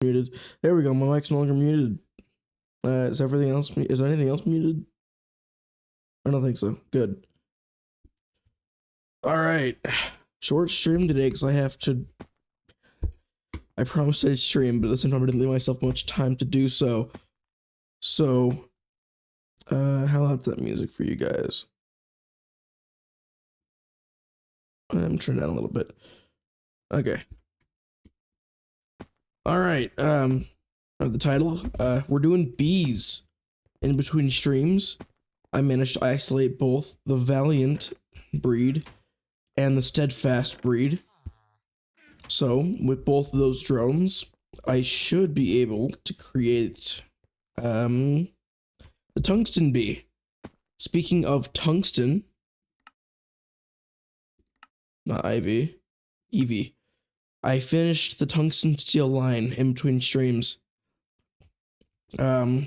Muted. There we go. My mic's no longer muted. Is everything else? Is anything else muted? I don't think so. Good. All right. Short stream today because I have to. I promised I'd stream, but at the same time, I didn't leave myself much time to do so. So, how loud's that music for you guys? I'm turning down a little bit. Okay. All right. The title. We're doing bees in between streams. I managed to isolate both the Valiant breed and the Steadfast breed. So with both of those drones, I should be able to create the tungsten bee. Speaking of tungsten, not Ivy, Evie. I finished the tungsten steel line in between streams. Got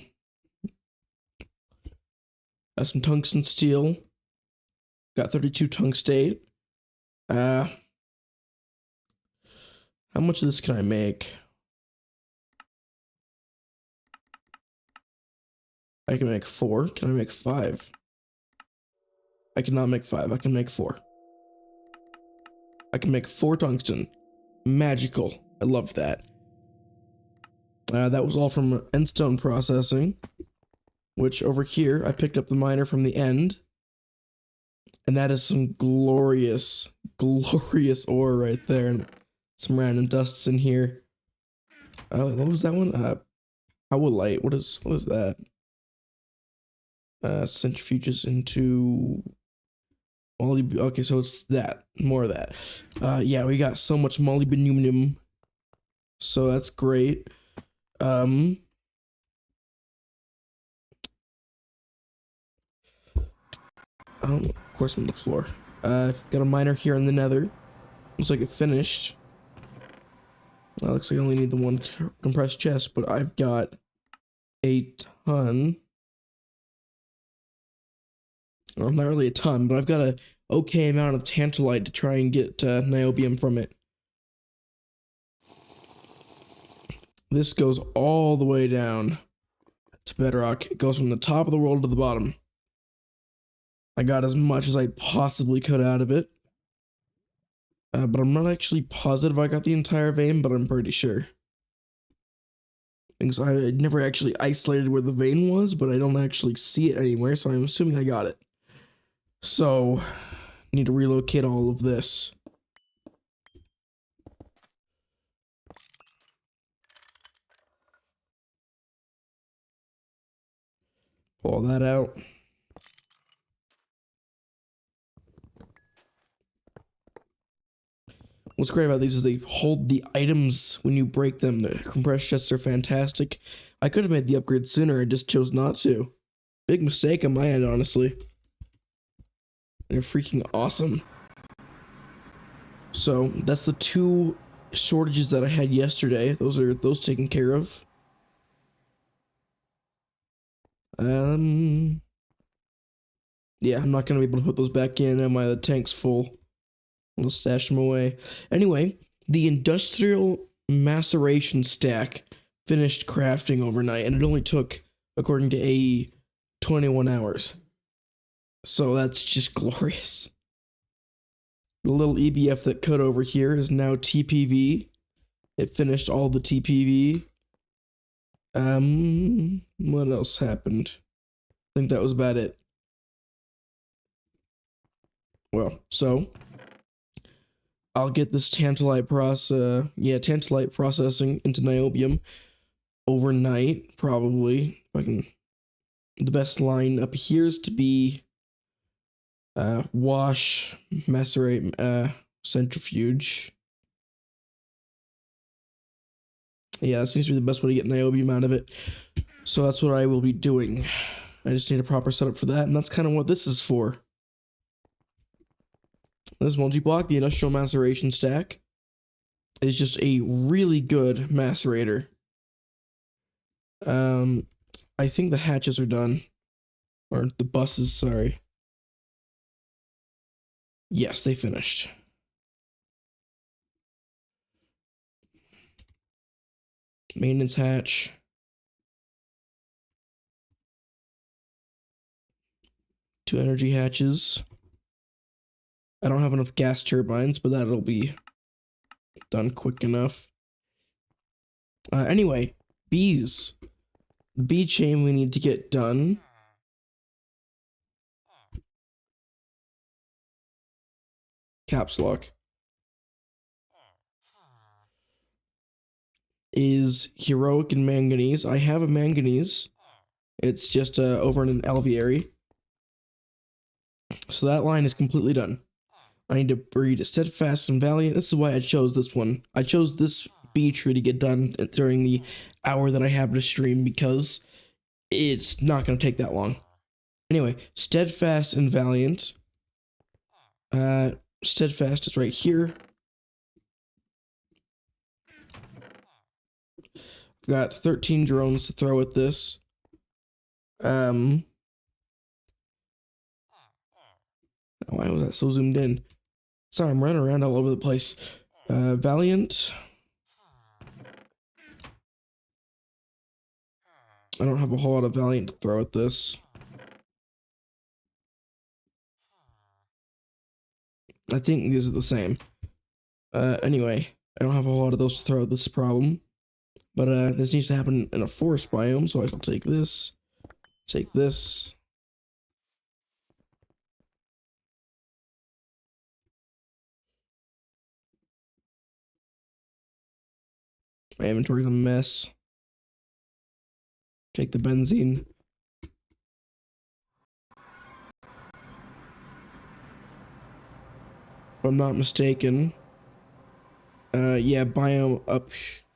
some tungsten steel. Got 32 tungstate. How much of this can I make? I can make 4. Can I make 5? I cannot make 5. I can make 4. I can make 4 tungsten. Magical. I love that. That was all from endstone processing, which over here, I picked up the miner from the end. And that is some glorious, glorious ore right there. And some random dusts in here. What was that one? Howlite. What is that? Centrifuges into okay, so it's that. More of that. Yeah, we got so much molybdenum. So that's great. Of course I'm on the floor. Got a miner here in the nether. Looks like it finished. Looks like I only need the one compressed chest, but I've got a ton. Well, not really a ton, but I've got a okay amount of tantalite to try and get niobium from it. This goes all the way down to bedrock. It goes from the top of the world to the bottom. I got as much as I possibly could out of it. But I'm not actually positive I got the entire vein, but I'm pretty sure. Because I never actually isolated where the vein was, but I don't actually see it anywhere, so I'm assuming I got it. So, need to relocate all of this. Pull all that out. What's great about these is they hold the items when you break them. The compressed chests are fantastic. I could have made the upgrade sooner, I just chose not to. Big mistake on my end, honestly. They're freaking awesome. So that's the 2 shortages that I had yesterday. Those taken care of. Yeah, I'm not gonna be able to put those back in. The tank's full. I'll stash them away. Anyway, the industrial maceration stack finished crafting overnight, and it only took, according to AE, 21 hours. So that's just glorious. The little EBF that cut over here is now TPV. It finished all the TPV. What else happened? I think that was about it. Well, so I'll get this tantalite processing into niobium overnight, probably. If I can. The best line up here is to be wash, macerate, centrifuge. Yeah, that seems to be the best way to get niobium out of it. So that's what I will be doing. I just need a proper setup for that, and that's kind of what this is for. This multi-block, the industrial maceration stack, is just a really good macerator. I think the hatches are done. Or the buses, sorry. Yes, they finished. Maintenance hatch. Two energy hatches. I don't have enough gas turbines, but that'll be done quick enough. Anyway, bees. The bee chain we need to get done. Caps lock. Is heroic and manganese. I have a manganese. It's just over in an alveary. So that line is completely done. I need to breed a steadfast and valiant. This is why I chose this one. I chose this bee tree to get done during the hour that I have to stream because it's not going to take that long. Anyway, steadfast and valiant. Steadfast is right here. I've got 13 drones to throw at this. Why was that so zoomed in? Sorry, I'm running around all over the place. Valiant. I don't have a whole lot of Valiant to throw at this. I think these are the same. Anyway, I don't have a whole lot of those to throw at this problem. But this needs to happen in a forest biome, so I shall take this. Take this. My inventory's a mess. Take the benzene. If I'm not mistaken. Yeah, biome up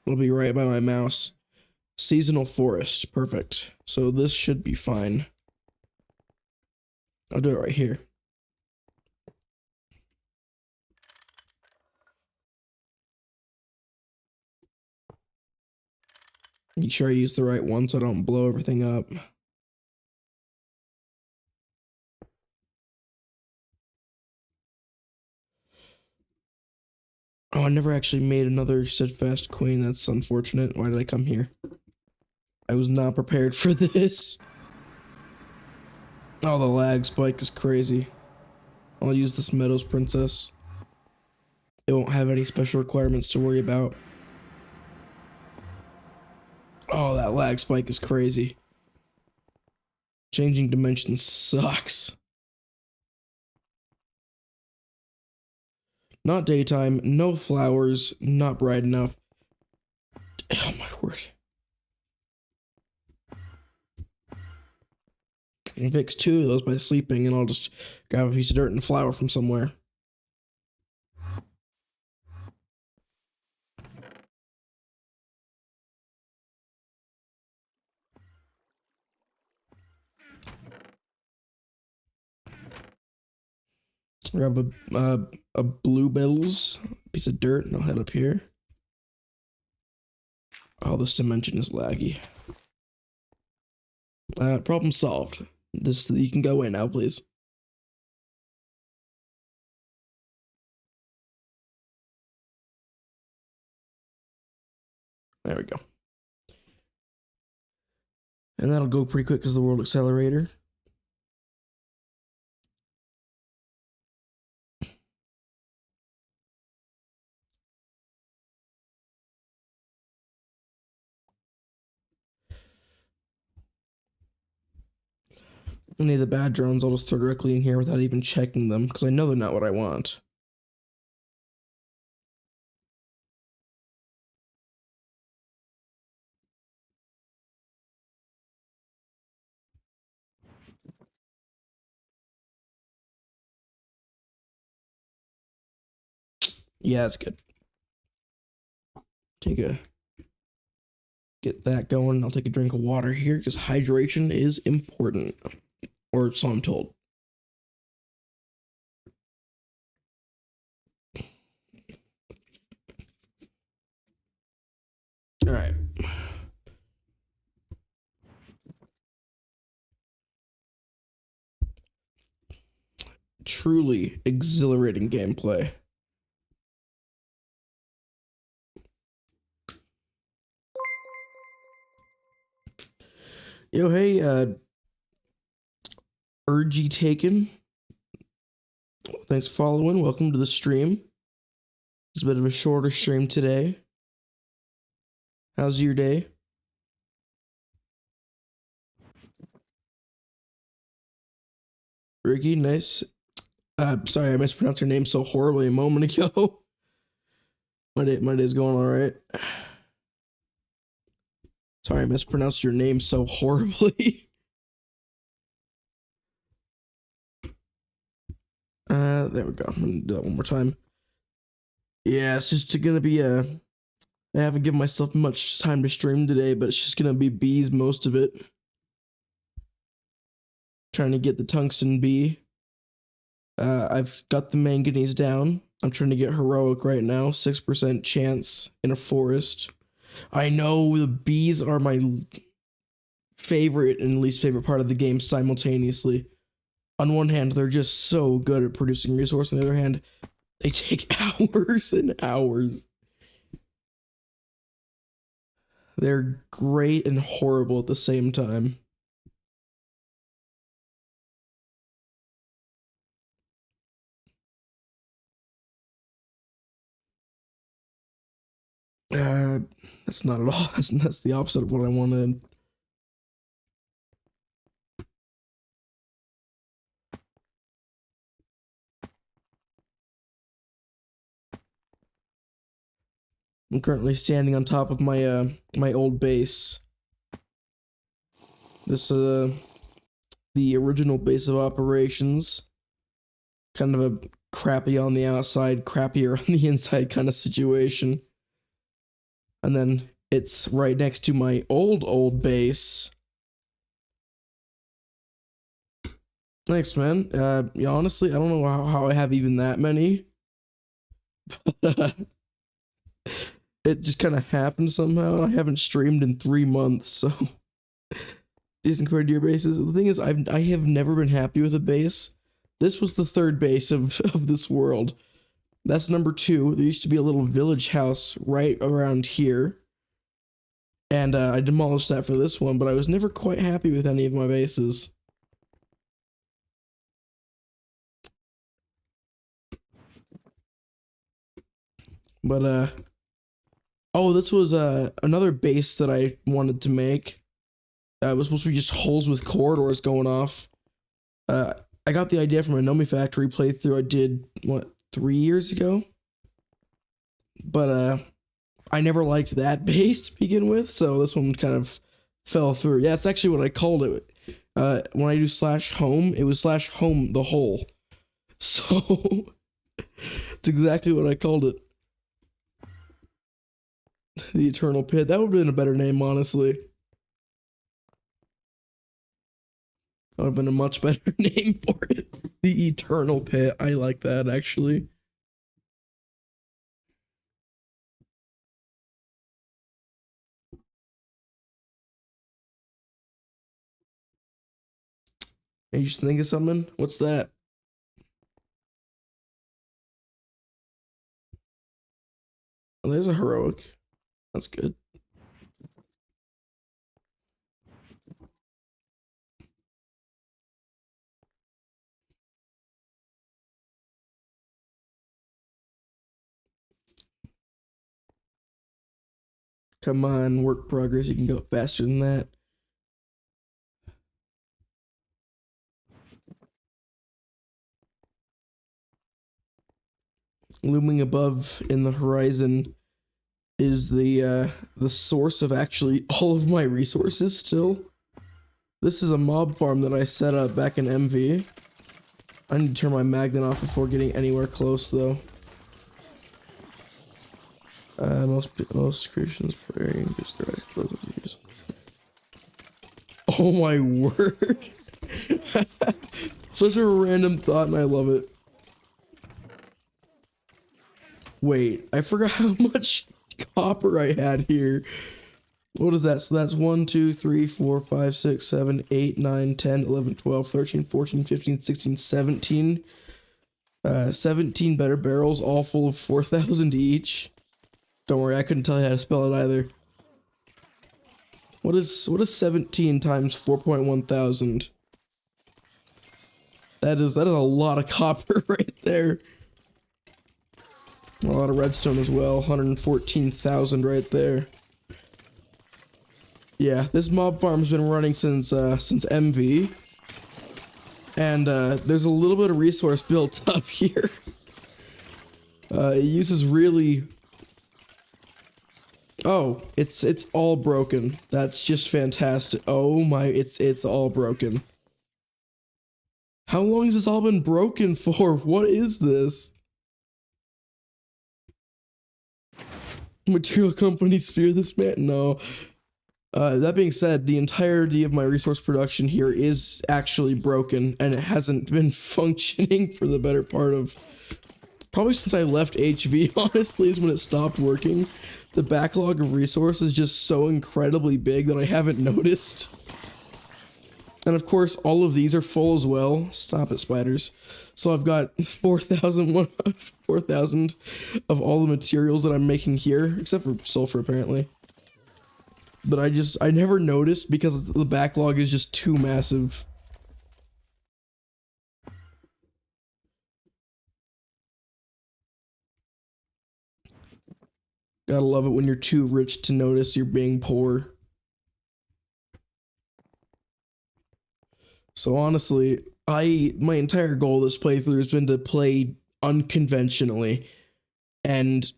will be right by my mouse. Seasonal forest, perfect. So this should be fine. I'll do it right here. Make sure I use the right one so I don't blow everything up. Oh, I never actually made another steadfast queen. That's unfortunate. Why did I come here? I was not prepared for this. Oh, the lag spike is crazy. I'll use this Meadows Princess. It won't have any special requirements to worry about. Oh, that lag spike is crazy. Changing dimensions sucks. Not daytime, no flowers, not bright enough. Oh my word. I can fix two of those by sleeping, and I'll just grab a piece of dirt and a flower from somewhere. Grab a bluebells, piece of dirt, and I'll head up here. Oh, this dimension is laggy. Problem solved. This, you can go in now, please. There we go. And that'll go pretty quick because the world accelerator. Any of the bad drones, I'll just throw directly in here without even checking them, because I know they're not what I want. Yeah, that's good. Get that going. I'll take a drink of water here, because hydration is important. Or so I'm told. All right. Truly exhilarating gameplay. Yo, hey, Urgy Taken. Thanks for following. Welcome to the stream. It's a bit of a shorter stream today. How's your day? Ricky, nice. Sorry, I mispronounced your name so horribly a moment ago. My day's going all right. Sorry, I mispronounced your name so horribly. There we go. I'm gonna do that one more time. Yeah, it's just gonna be I haven't given myself much time to stream today, but it's just gonna be bees most of it. Trying to get the tungsten bee. I've got the manganese down. I'm trying to get heroic right now. 6% chance in a forest. I know the bees are my favorite and least favorite part of the game simultaneously. On one hand, they're just so good at producing resource. On the other hand, they take hours and hours. They're great and horrible at the same time. That's not at all. That's the opposite of what I wanted. I'm currently standing on top of my my old base. This the original base of operations. Kind of a crappy on the outside, crappier on the inside kind of situation. And then it's right next to my old base. Thanks, man. Yeah, honestly, I don't know how I have even that many. It just kind of happened somehow. I haven't streamed in 3 months, so decent compared to your bases. The thing is, I have never been happy with a base. This was the third base of this world. That's number 2. There used to be a little village house right around here. And I demolished that for this one, but I was never quite happy with any of my bases. But oh, this was another base that I wanted to make. It was supposed to be just holes with corridors going off. I got the idea from a Nomi Factory playthrough I did, what, 3 years ago? But I never liked that base to begin with, so this one kind of fell through. Yeah, it's actually what I called it. When I do /home, it was /home the hole. So it's exactly what I called it. The Eternal Pit. That would have been a better name, honestly. That would have been a much better name for it. The Eternal Pit. I like that, actually. Hey, you just think of something? What's that? Oh, there's a heroic. That's good. Come on, work progress. You can go faster than that. Looming above in the horizon is the source of actually all of my resources still. This is a mob farm that I set up back in MV. I need to turn my magnet off before getting anywhere close though. Most Christians praying just their eyes closed with Jesus. Oh my word. Such a random thought and I love it. Wait, I forgot how much copper I had here. What is that? So that's 1, 2, 3, 4, 5, 6, 7, 8, 9, 10, 11, 12, 13, 14, 15, 16, 17. 17 better barrels, all full of 4,000 each. Don't worry, I couldn't tell you how to spell it either. What is 17 times 4.1 thousand? That is a lot of copper right there. A lot of redstone as well. 114,000 right there. Yeah, this mob farm's been running since MV. And there's a little bit of resource built up here. It uses really... Oh, it's all broken. That's just fantastic. Oh my, it's all broken. How long has this all been broken for? What is this? Material companies fear this man? No. That being said, the entirety of my resource production here is actually broken, and it hasn't been functioning for the better part of probably since I left HV, honestly, is when it stopped working. The backlog of resources is just so incredibly big that I haven't noticed. And of course, all of these are full as well. Stop it, spiders. So I've got 4,000 of all the materials that I'm making here, except for sulfur, apparently. But I never noticed because the backlog is just too massive. Gotta love it when you're too rich to notice you're being poor. So honestly, my entire goal this playthrough has been to play unconventionally, and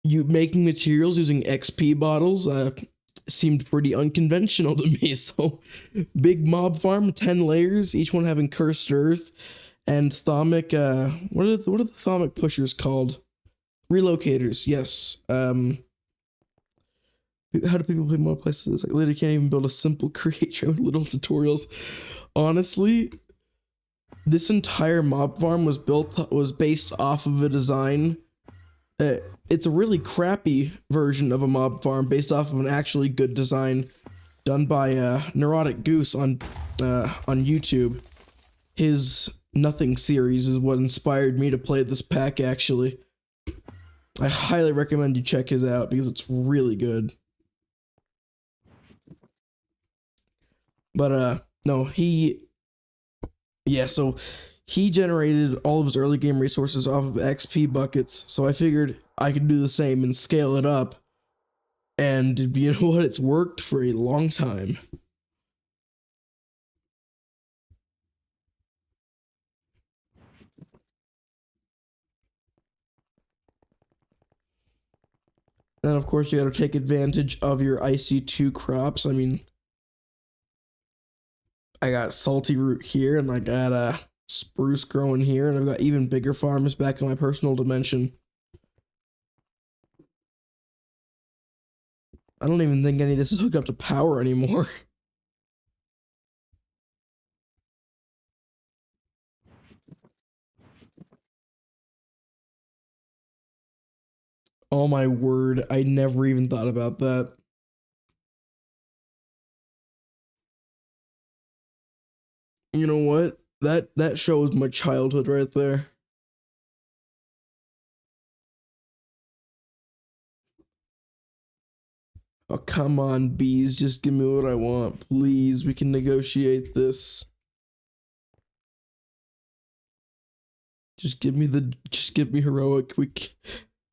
you making materials using XP bottles seemed pretty unconventional to me. So big mob farm, 10 layers, each one having cursed earth and thaumic what are the thaumic pushers called? Relocators, yes. How do people play more places? Like, literally can't even build a simple creature with little tutorials. Honestly, this entire mob farm was based off of a design. It's a really crappy version of a mob farm based off of an actually good design done by Neurotic Goose on YouTube. His Nothing series is what inspired me to play this pack, actually. I highly recommend you check his out because it's really good. But no, so he generated all of his early game resources off of XP buckets, so I figured I could do the same and scale it up. And you know what? It's worked for a long time. And of course, you gotta take advantage of your IC2 crops. I mean, I got salty root here, and I got a spruce growing here, and I've got even bigger farms back in my personal dimension. I don't even think any of this is hooked up to power anymore. Oh my word, I never even thought about that. You know what? That shows my childhood right there. Oh, come on, bees, just give me what I want. Please, we can negotiate this. Just give me heroic.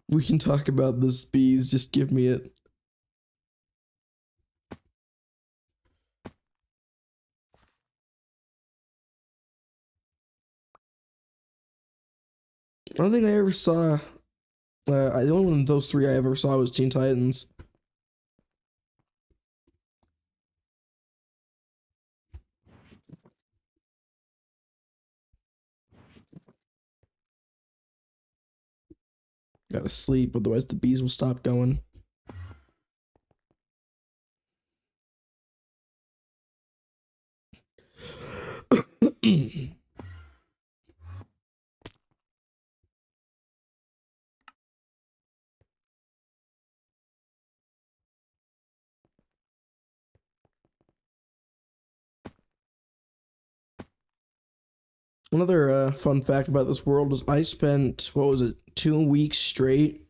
We can talk about this, bees. Just give me it. I don't think I ever saw. The only one of those three I ever saw was Teen Titans. Gotta sleep, otherwise the bees will stop going. Another fun fact about this world is I spent, what was it, 2 weeks straight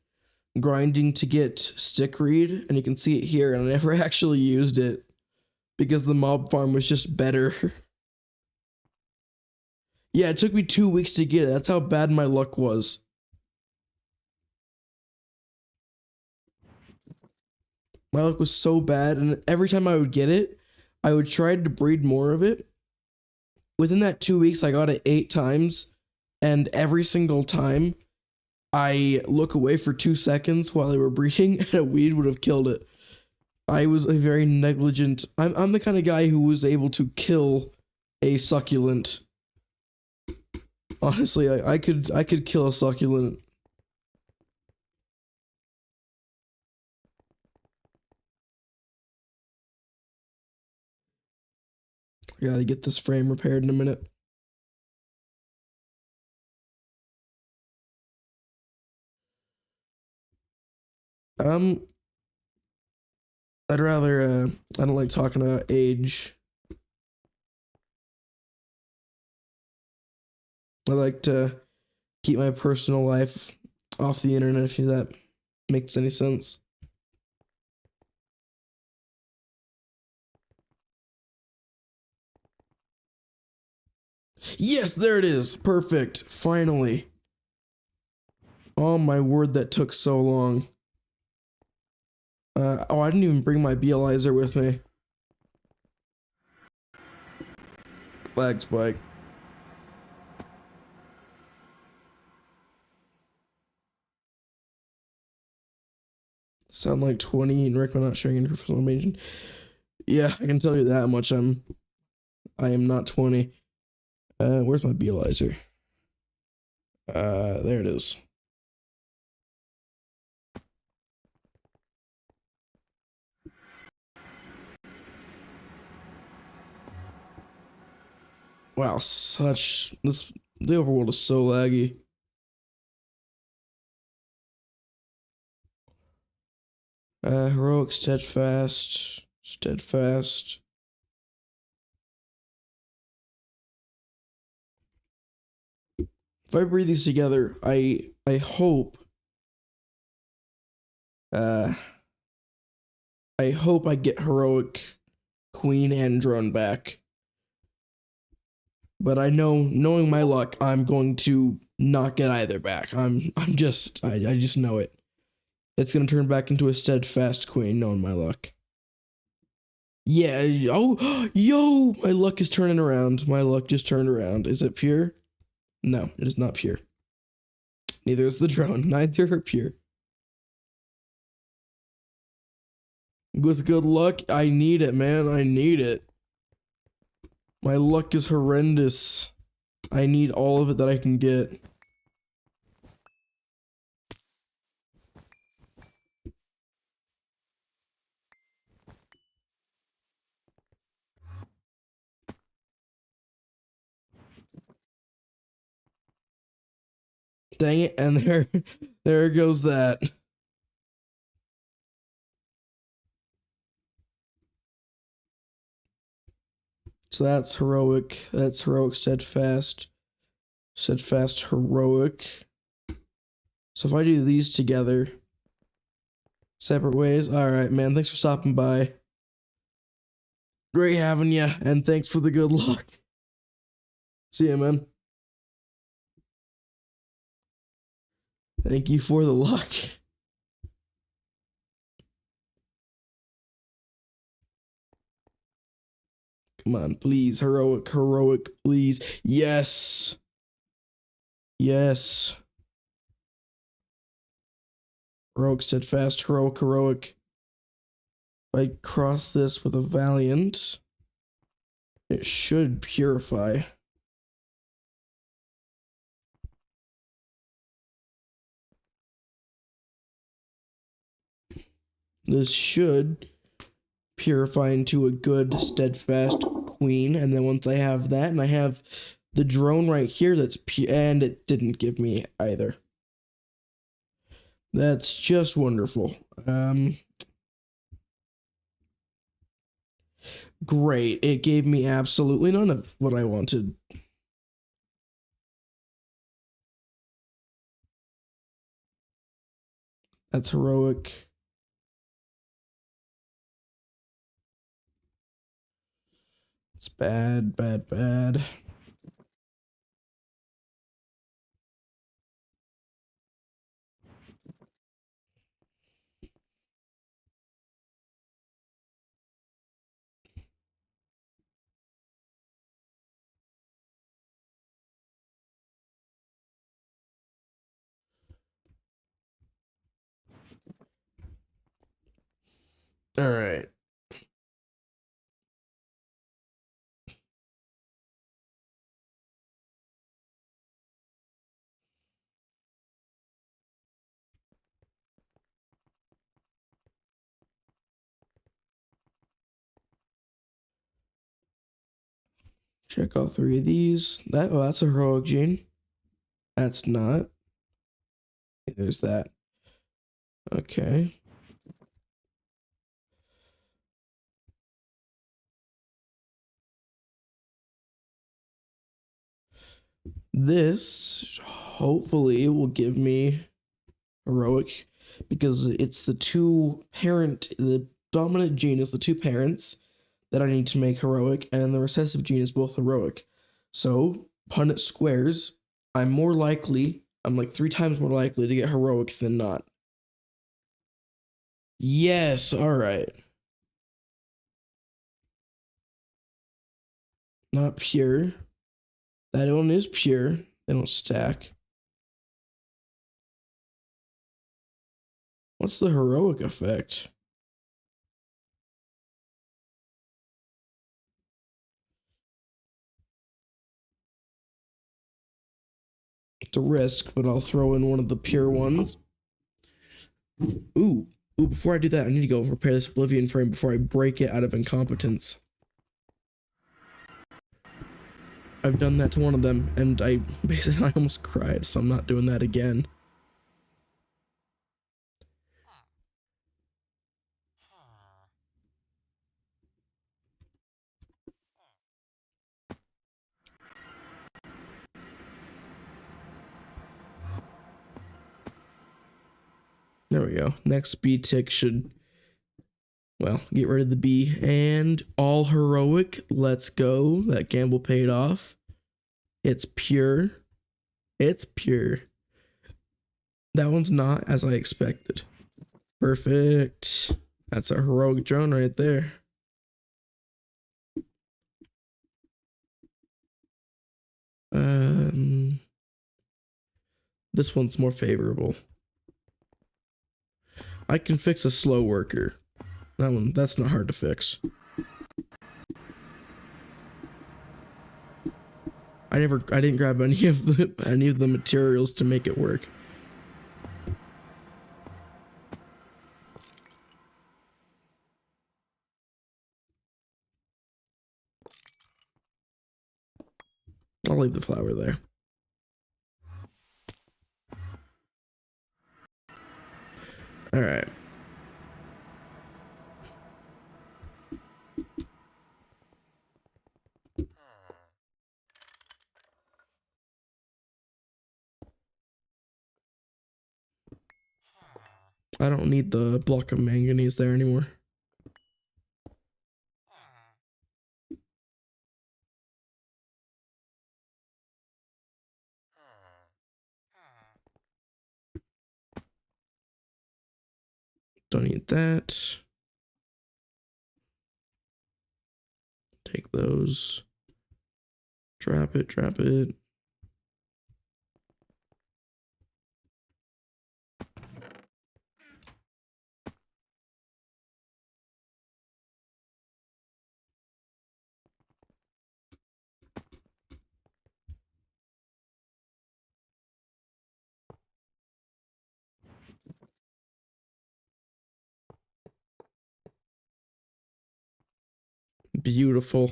grinding to get stick reed, and you can see it here, and I never actually used it because the mob farm was just better. Yeah, it took me 2 weeks to get it. That's how bad my luck was. My luck was so bad, and every time I would get it, I would try to breed more of it. Within that 2 weeks, I got it 8 times, and every single time, I look away for 2 seconds while they were breeding, and a weed would have killed it. I was a very negligent. I'm the kind of guy who was able to kill a succulent. Honestly, I could kill a succulent. I gotta get this frame repaired in a minute. I'd rather I don't like talking about age. I like to keep my personal life off the internet, if that makes any sense. Yes, there it is. Perfect. Finally. Oh my word, that took so long. Oh, I didn't even bring my Bealizer with me. Lag spike. Sound like 20 and recommend not sharing any personal information. Yeah, I can tell you that much. I am not 20. Where's my Bealizer? There it is. Wow, the overworld is so laggy. Heroic, steadfast. If I breathe these together, I hope uh I hope I get heroic, queen, and drone back. But I know, knowing my luck, I'm going to not get either back. I just know it. It's gonna turn back into a steadfast queen, knowing my luck. Yeah. Oh, yo, my luck is turning around. My luck just turned around. Is it pure? No, it is not pure. Neither is the drone. Neither are pure. With good luck, I need it, man. I need it. My luck is horrendous. I need all of it that I can get. Dang it, and there goes that. So that's heroic, steadfast, heroic. So if I do these together, separate ways, all right, man, thanks for stopping by. Great having you, and thanks for the good luck. See ya, man. Thank you for the luck. Come on, please. Heroic, please. Yes. Yes. Heroic, steadfast, heroic. If I cross this with a valiant, it should purify. This should purify into a good, steadfast queen. And then once I have that, and I have the drone right here, and it didn't give me either. That's just wonderful. Great. It gave me absolutely none of what I wanted. That's heroic. It's bad, bad, bad. All right. Check all three of these. That's a heroic gene. That's not. There's that. Okay. This hopefully will give me heroic because it's the dominant gene is the two parents that I need to make heroic, and the recessive gene is both heroic. So, Punnett squares, I'm like 3 times more likely to get heroic than not. Yes, alright. Not pure. That one is pure. They don't stack. What's the heroic effect? It's a risk, but I'll throw in one of the pure ones. Ooh, before I do that, I need to go repair this Oblivion frame before I break it out of incompetence. I've done that to one of them, and I almost cried, so I'm not doing that again. There we go. Next B tick should, well, get rid of the B. And all heroic. Let's go. That gamble paid off. It's pure. It's pure. That one's not as I expected. Perfect. That's a heroic drone right there. This one's more favorable. I can fix a slow worker. That's not hard to fix. I didn't grab any of the materials to make it work. I'll leave the flower there. All right. I don't need the block of manganese there anymore. Don't need that. Take those. Drop it, drop it. Beautiful.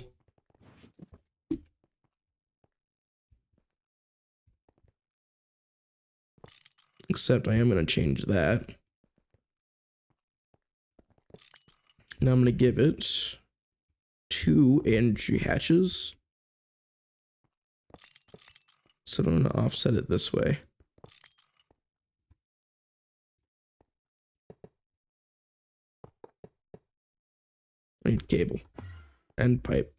Except I am going to change that. Now I'm going to give it 2 energy hatches. So I'm going to offset it this way. I need cable and pipe.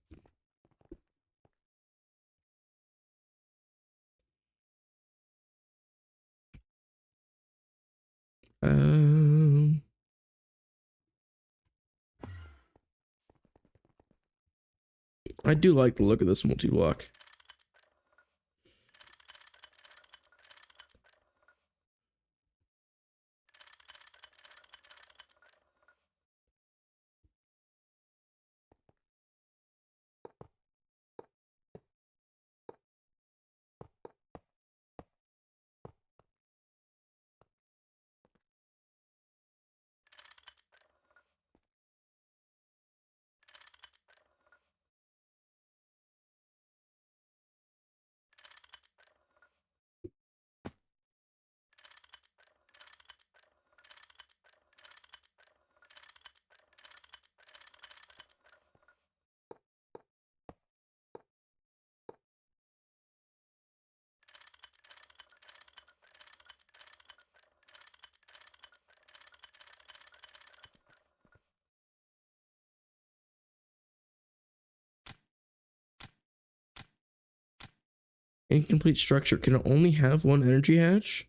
Um, I do like the look of this multi-block. Incomplete structure. Can it only have one energy hatch?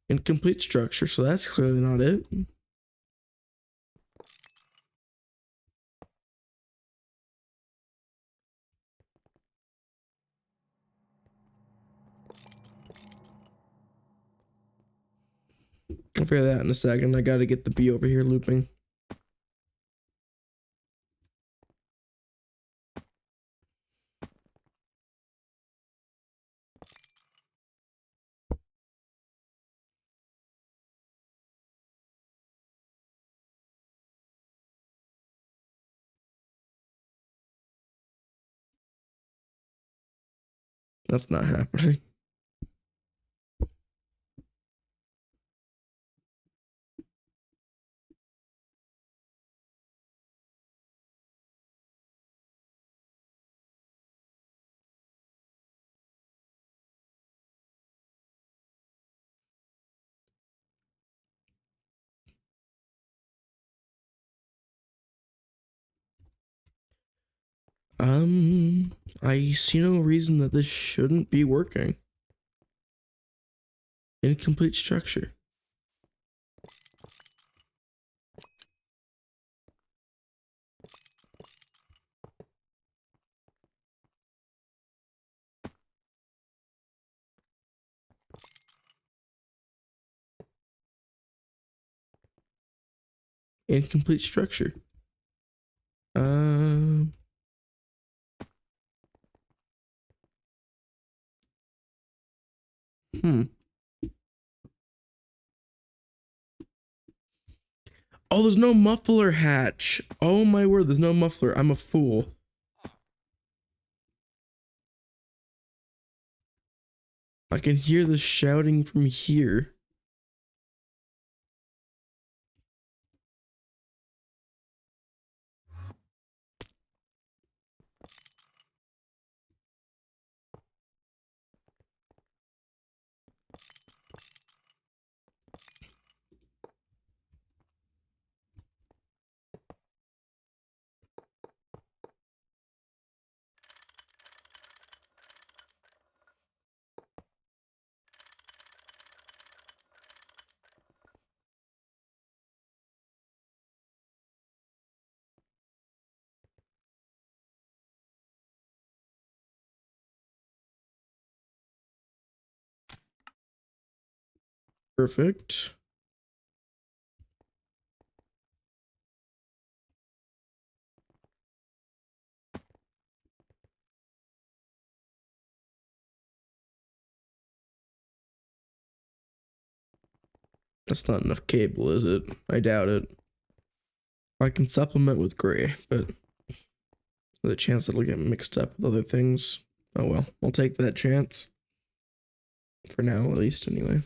Incomplete structure, so that's clearly not it. I'll figure that in a second. I gotta get the bee over here looping. That's not happening. I see no reason that this shouldn't be working. Incomplete structure. Incomplete structure. Um. Hmm. Oh, there's no muffler hatch. Oh my word, there's no muffler. I'm a fool. I can hear the shouting from here. Perfect. That's not enough cable, is it? I doubt it. I can supplement with gray, but the chance it'll get mixed up with other things. Oh well, I'll take that chance. For now, at least, anyway.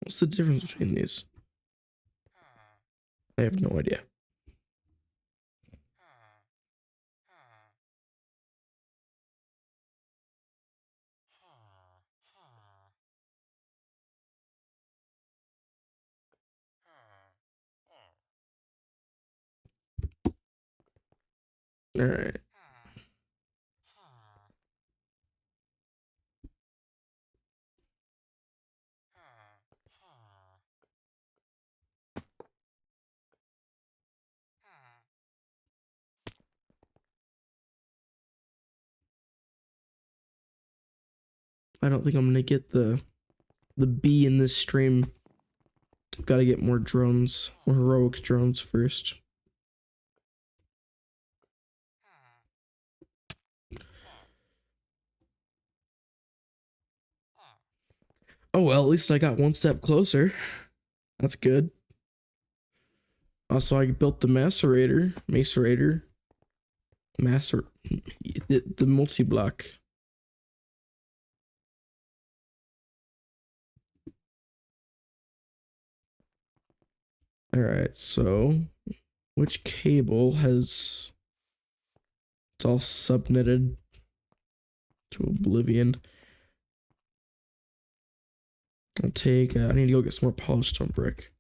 What's the difference between these? I have no idea. All right. I don't think I'm gonna get the B in this stream. Got to get more drones, more heroic drones first. Oh well, at least I got one step closer. That's good. Also, I built the macerator, the multi-block. All right, so which cable has? It's all subnetted to oblivion. I'll take. I need to go get some more polished stone brick.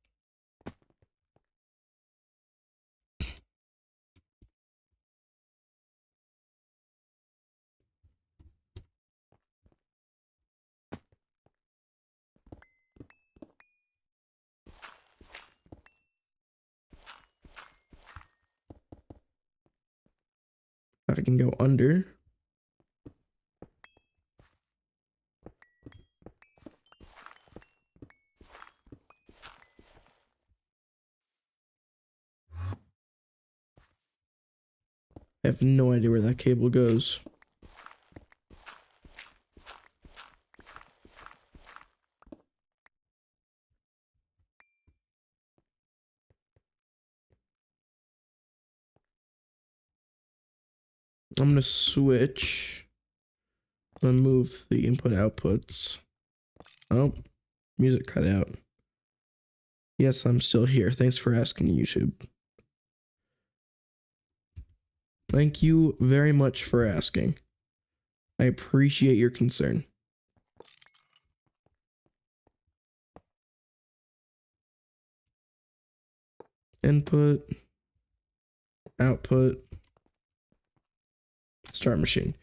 I can go under. I have no idea where that cable goes. I'm gonna switch. I'm gonna move the input outputs. Oh, music cut out. Yes, I'm still here. Thanks for asking, YouTube. Thank you very much for asking. I appreciate your concern. Input, output, start machine.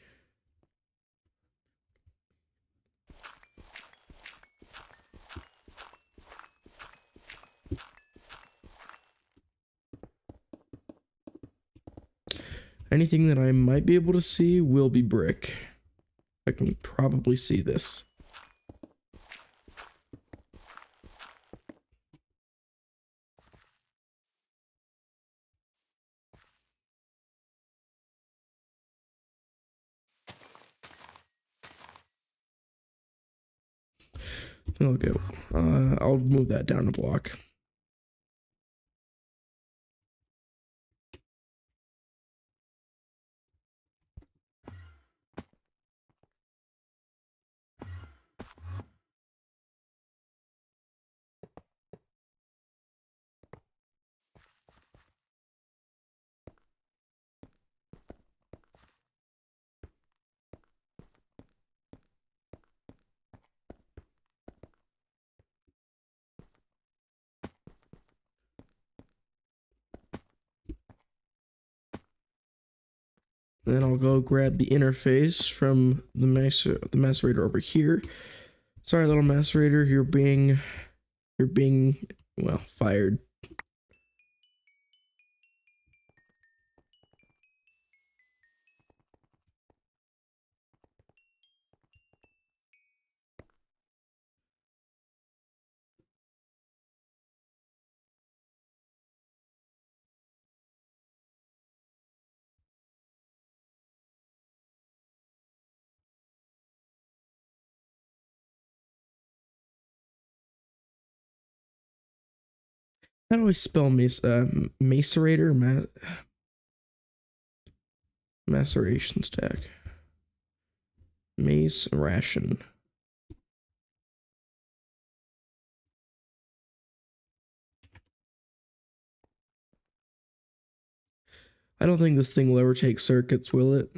Anything that I might be able to see will be brick. I can probably see this. Okay, I'll move that down a block. Then I'll go grab the interface from the macerator over here. Sorry, little macerator, you're being, well, fired. How do I spell macerator? Maceration stack. Mace ration. I don't think this thing will ever take circuits, will it?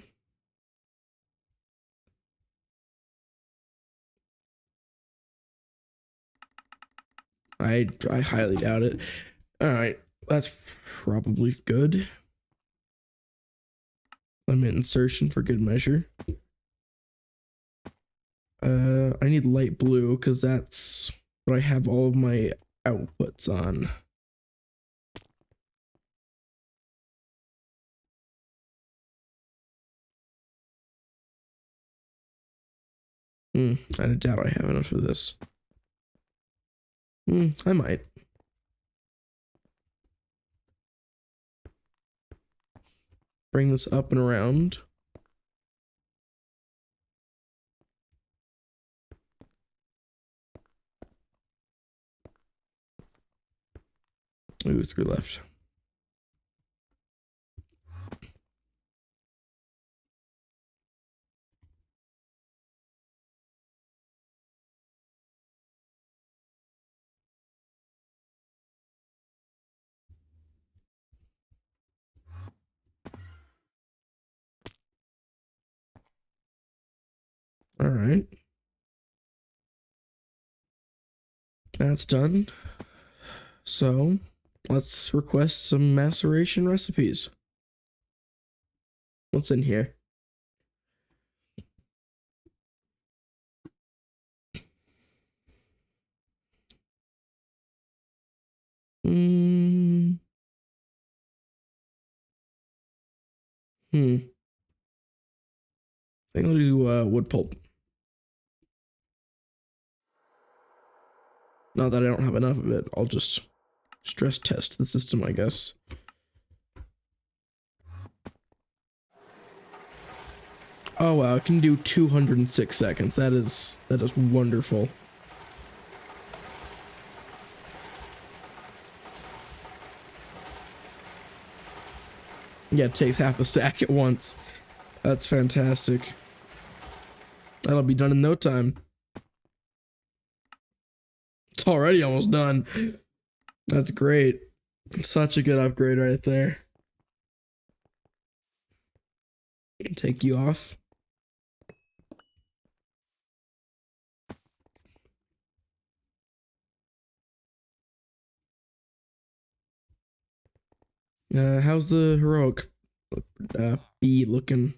I highly doubt it. All right, that's probably good. Limit insertion for good measure. I need light blue because that's what I have all of my outputs on. I doubt I have enough of this. I might. Bring this up and around. Ooh, 3 left. All right. That's done. So let's request some maceration recipes. What's in here? I think I'll do wood pulp. Not that I don't have enough of it. I'll just stress test the system, I guess. Oh wow, it can do 206 seconds. That is wonderful. Yeah, it takes half a stack at once. That's fantastic. That'll be done in no time. It's already almost done. That's great. Such a good upgrade right there. Take you off. How's the heroic bee looking?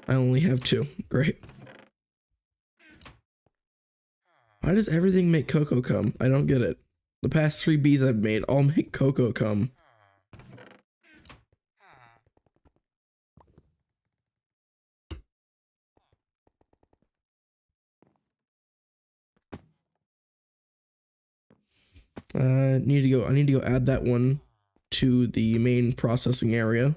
I only have 2. Great. Why does everything make cocoa come? I don't get it. The past 3 bees I've made all make cocoa come. I need to go add that one to the main processing area.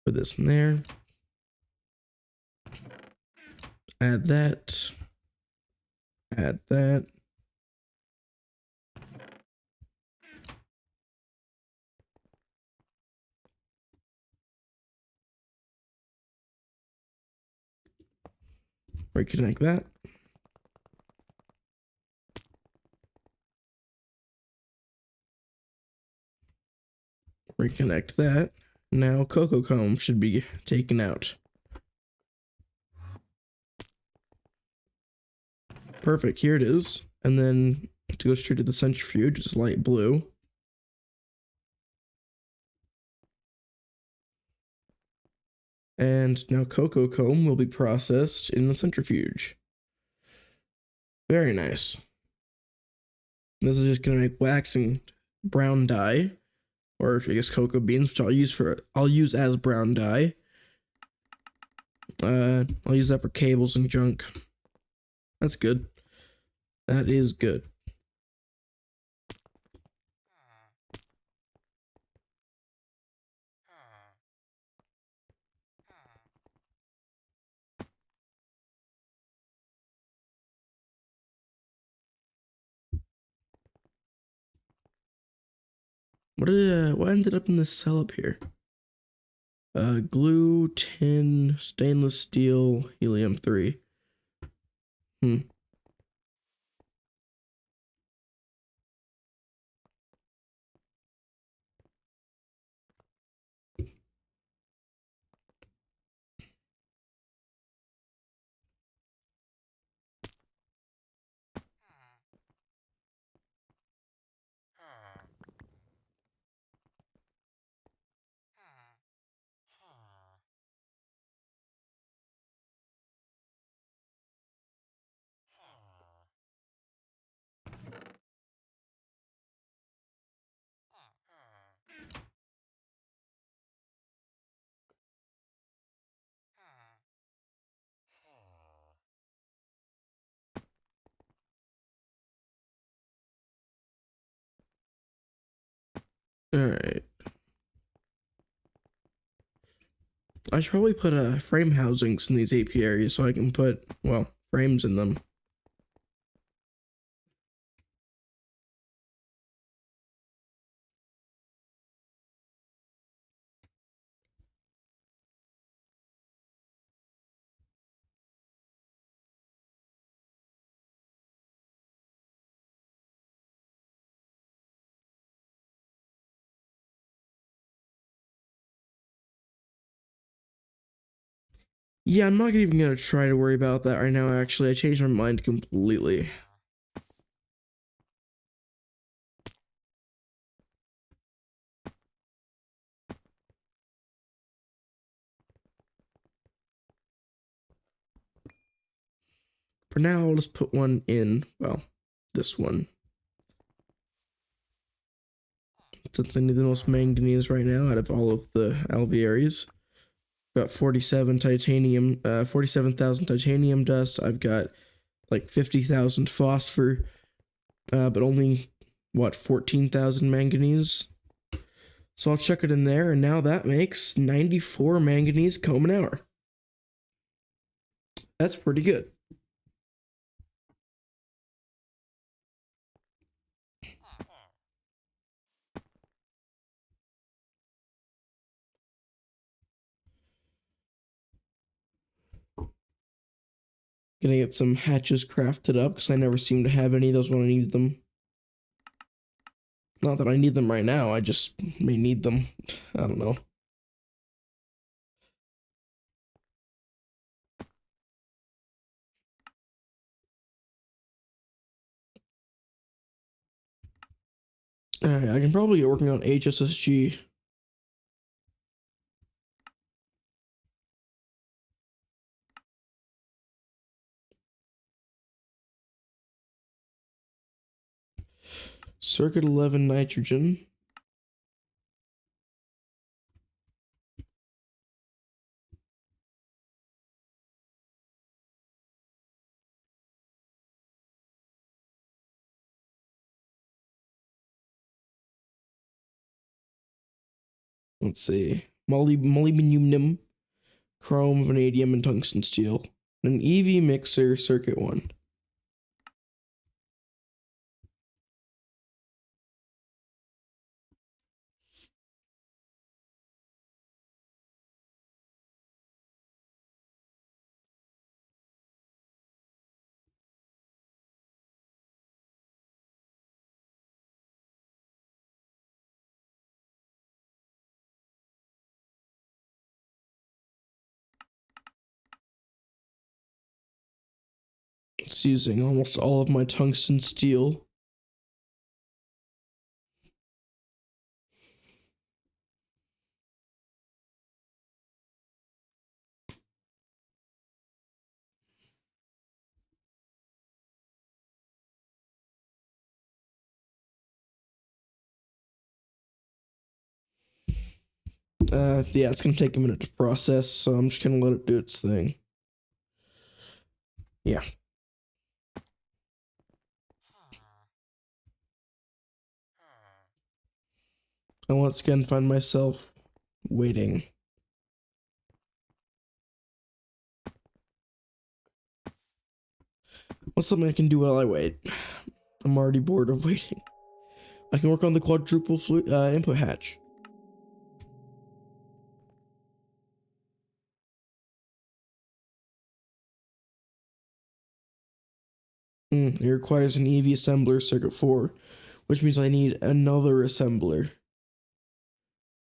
Put this in there. Add that. Add that. Reconnect that. Reconnect that. Now cocoa comb should be taken out. Perfect, here it is. And then to go straight to the centrifuge, it's light blue. And now cocoa comb will be processed in the centrifuge. Very nice. This is just gonna make waxing brown dye, or I guess cocoa beans, which I'll use as brown dye. I'll use that for cables and junk. That's good. That is good. What ended up in this cell up here? Glue, tin, stainless steel, helium-3. Hmm. All right. I should probably put frame housings in these apiaries so I can put, well, frames in them. Yeah, I'm not even gonna try to worry about that right now, actually. I changed my mind completely. For now, I'll just put one in, well, this one. Since I need the most manganese right now out of all of the alvearies. Got 47 titanium, 47,000 titanium dust. I've got like 50,000 phosphor, but only, what, 14,000 manganese? So I'll chuck it in there, and now that makes 94 manganese comb an hour. That's pretty good. Gonna get some hatches crafted up because I never seem to have any of those when I need them. Not that I need them right now, I just may need them. I don't know. Alright, I can probably get working on HSSG. Circuit 11 nitrogen. Let's see. Molybdenum, chrome, vanadium, and tungsten steel. An EV mixer, circuit 1. It's using almost all of my tungsten steel. Yeah, it's gonna take a minute to process, so I'm just gonna let it do its thing. Yeah. I once again find myself waiting. What's something I can do while I wait? I'm already bored of waiting. I can work on the quadruple input hatch. It requires an EV assembler circuit 4, which means I need another assembler.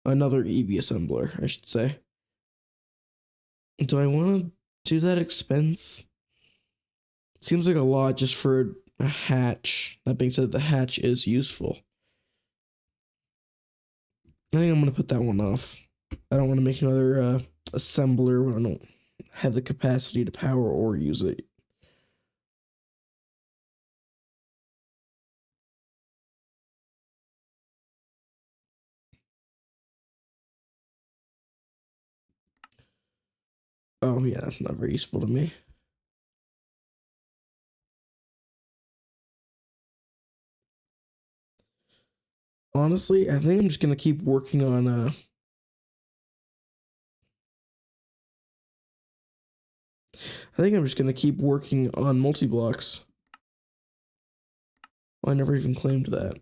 Another EV assembler, I should say. Do I want to do that expense? Seems like a lot just for a hatch. That being said, the hatch is useful. I think I'm going to put that one off. I don't want to make another assembler when I don't have the capacity to power or use it. Oh, yeah, that's not very useful to me. Honestly, I think I'm just going to keep working on I think I'm just going to keep working on multi-blocks. Well, I never even claimed that.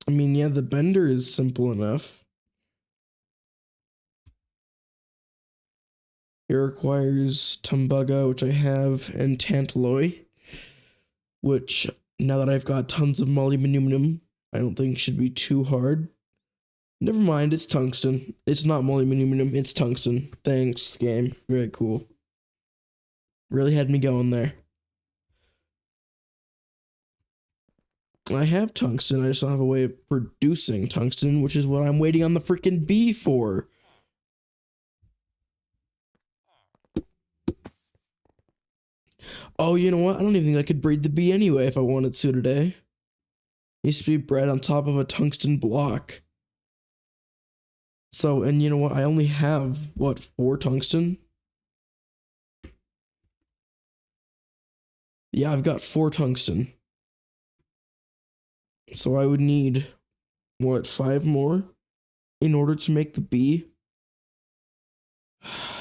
I mean, yeah, the bender is simple enough. It requires Tumbuga, which I have, and Tantaloi, which, now that I've got tons of molybdenum, I don't think should be too hard. Never mind, it's tungsten. It's not molybdenum, it's tungsten. Thanks, game. Very cool. Really had me going there. I have tungsten, I just don't have a way of producing tungsten, which is what I'm waiting on the freaking bee for. Oh, you know what? I don't even think I could breed the bee anyway if I wanted to today. It needs to be bred on top of a tungsten block. So, and you know what? I only have, what, 4 tungsten? Yeah, I've got 4 tungsten. So I would need, what, 5 more in order to make the bee?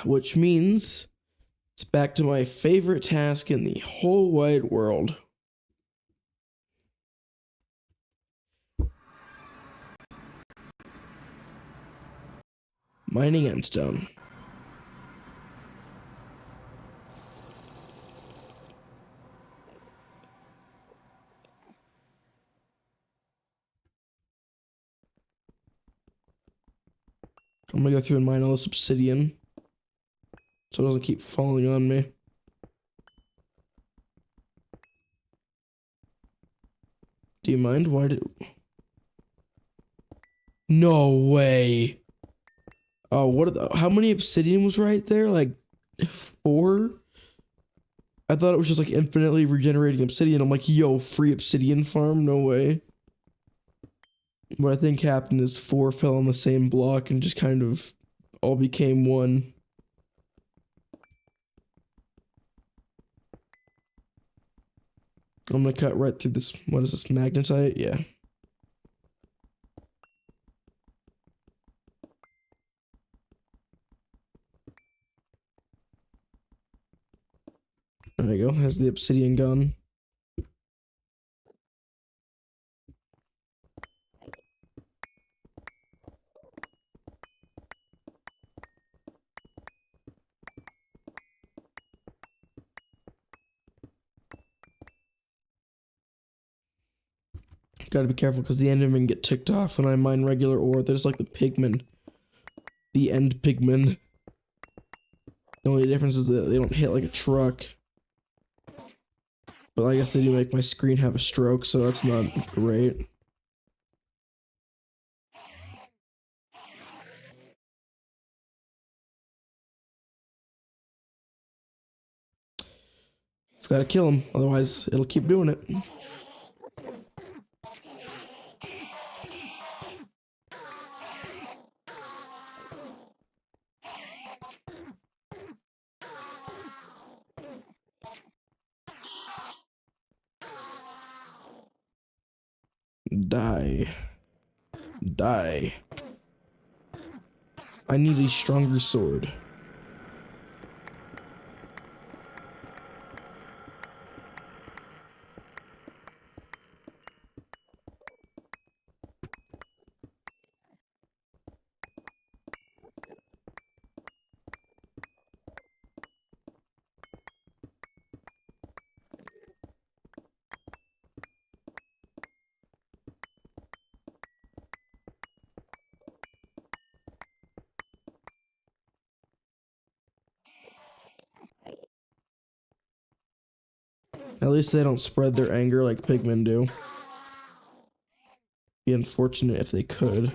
Which means it's back to my favorite task in the whole wide world. Mining endstone. I'm gonna go through and mine all this obsidian so it doesn't keep falling on me. Do you mind? Why did... No way. Oh, what? How many obsidian was right there? Like 4? I thought it was just like infinitely regenerating obsidian. I'm like, yo, free obsidian farm? No way. What I think happened is 4 fell on the same block and just kind of all became one. I'm gonna cut right through this. What is this? Magnetite? Yeah. There you go. Has the obsidian gone? Gotta be careful because the endermen get ticked off when I mine regular ore. There's like the pigmen. The end pigmen. The only difference is that they don't hit like a truck. But I guess they do make my screen have a stroke, so that's not great. I've got to kill him, otherwise it'll keep doing it. Die. Die. I need a stronger sword. At least they don't spread their anger like pigmen do. Be unfortunate if they could.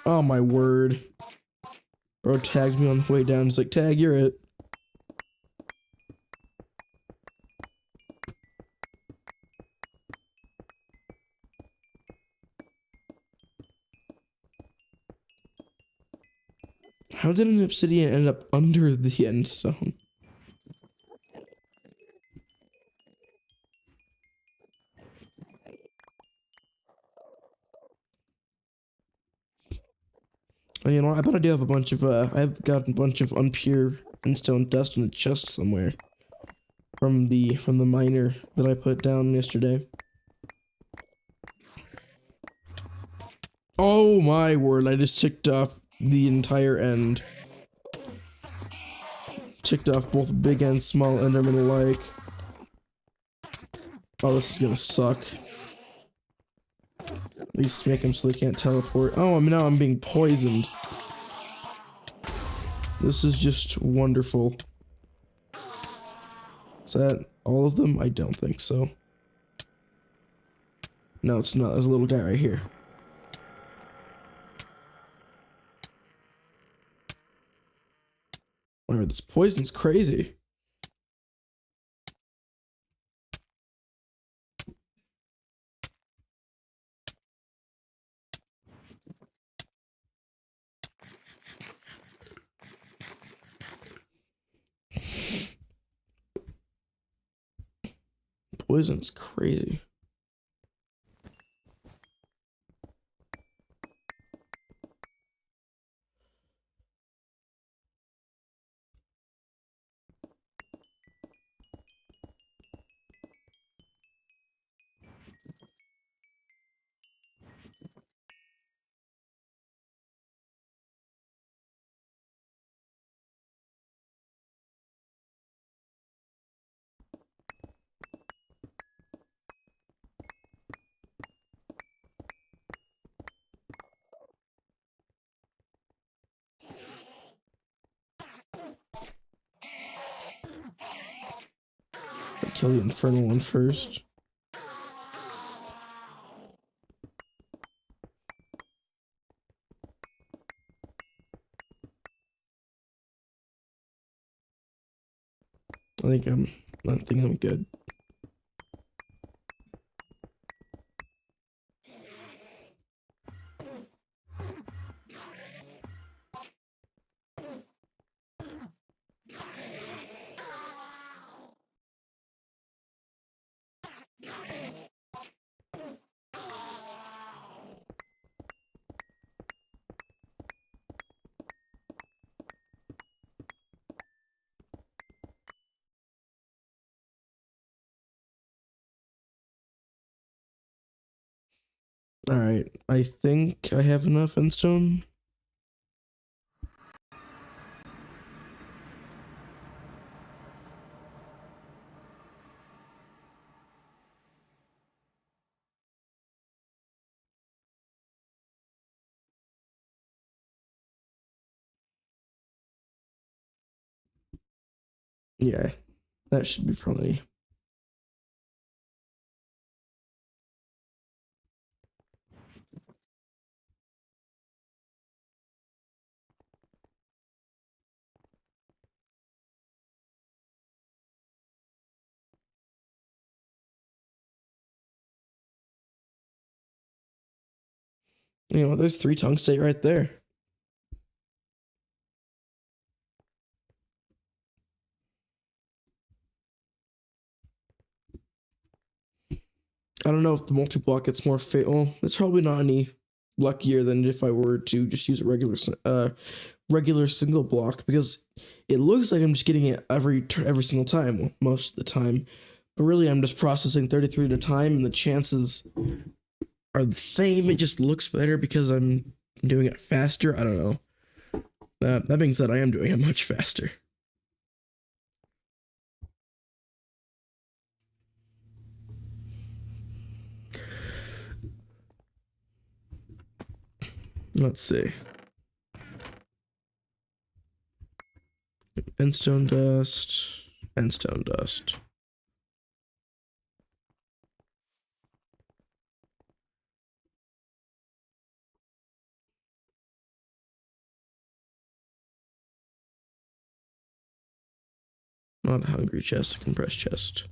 Oh my word. Bro tagged me on the way down. He's like, Tag, you're it. How did an obsidian end up under the end stone? And you know, I bet I do have a bunch of, I've got a bunch of unpure endstone dust in a chest somewhere. From the miner that I put down yesterday. Oh my word, I just ticked off the entire end. Ticked off both big and small endermen alike. Oh, this is gonna suck. At least make them so they can't teleport. Oh, now I'm being poisoned. This is just wonderful. Is that all of them? I don't think so. No, it's not. There's a little guy right here. Wow, this poison's crazy. Poison's crazy. I'll kill the infernal one first. I think I'm good. Alright, I think I have enough endstone. Yeah, that should be plenty. You know, there's 3 tungstate right there. I don't know if the multi-block gets more well, it's probably not any luckier than if I were to just use a regular single block, because it looks like I'm just getting it every single time, well, most of the time. But really, I'm just processing 33 at a time, and the chances are the same. It just looks better because I'm doing it faster. I don't know. That being said, I am doing it much faster. Let's see. Endstone dust. Endstone dust. Not a hungry chest, a compressed chest.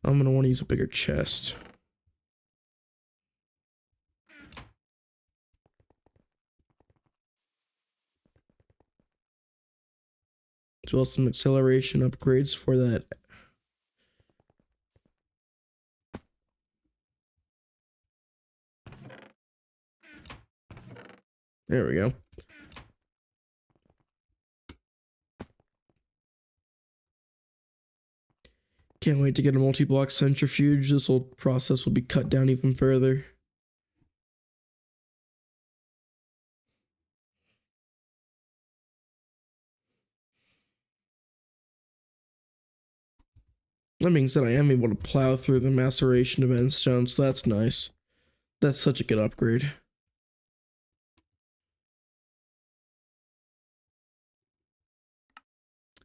I'm gonna want to use a bigger chest. As well as some acceleration upgrades for that. There we go. Can't wait to get a multi-block centrifuge. This whole process will be cut down even further. That being said, I am able to plow through the maceration of endstone, so that's nice. That's such a good upgrade.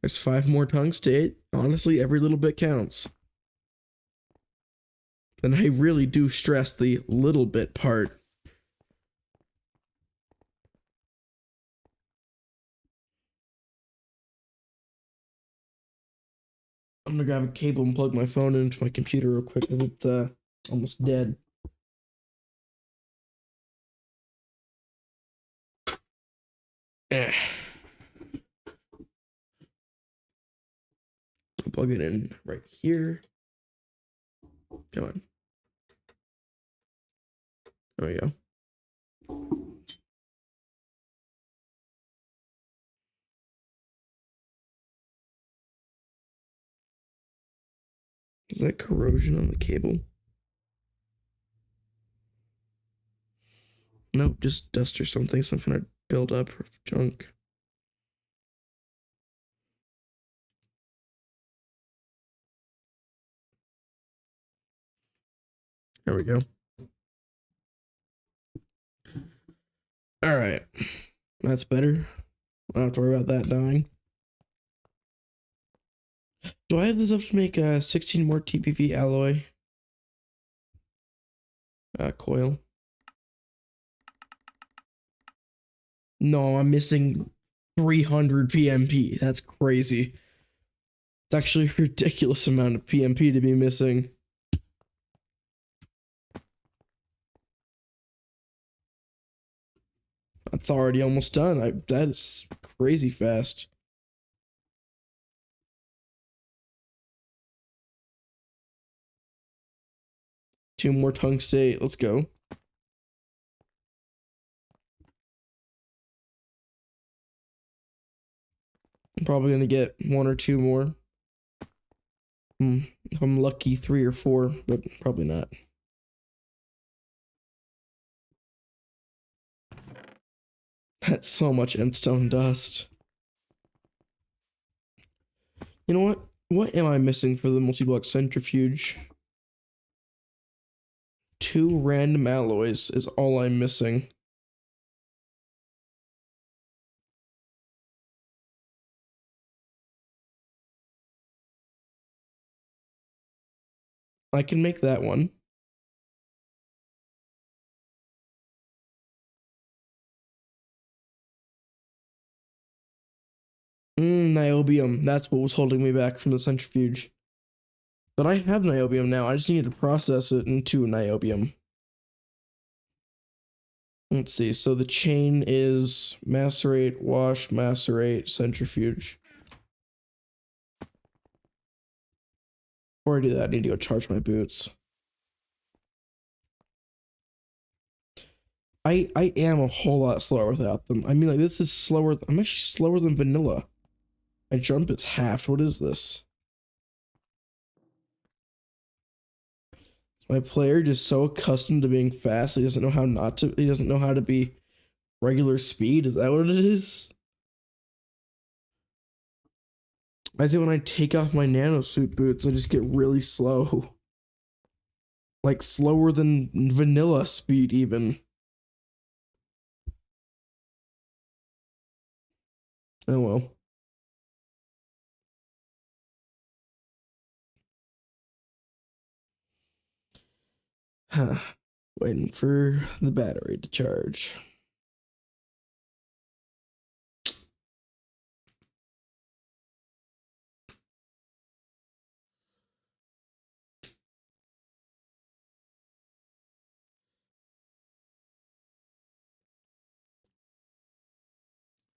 There's 5 more tungstate. Honestly, every little bit counts. And I really do stress the little bit part. I'm gonna grab a cable and plug my phone into my computer real quick because it's almost dead. Eh. I'll plug it in right here. Come on. There we go. Is that corrosion on the cable? Nope, just dust or something, some kind of buildup of junk. There we go. All right, that's better. I don't have to worry about that dying. Do I have this up to make 16 more TPV alloy coil? No, I'm missing 300 PMP. That's crazy. It's actually a ridiculous amount of PMP to be missing. That's already almost done. That is crazy fast. Two more tungstate. Let's go. I'm probably gonna get 1 or 2 more. If I'm lucky, 3 or 4, but probably not. That's so much endstone dust. You know what? What am I missing for the multi-block centrifuge? 2 random alloys is all I'm missing. I can make that one. Niobium. That's what was holding me back from the centrifuge. But I have niobium now. I just need to process it into niobium. Let's see. So the chain is macerate, wash, macerate, centrifuge. Before I do that, I need to go charge my boots. I am a whole lot slower without them. I mean, like, this is slower. I'm actually slower than vanilla. My jump is halved. What is this? My player just so accustomed to being fast, he doesn't know how not to. He doesn't know how to be regular speed. Is that what it is? I say when I take off my nanosuit boots, I just get really slow. Like slower than vanilla speed, even. Oh well. Huh. Waiting for the battery to charge.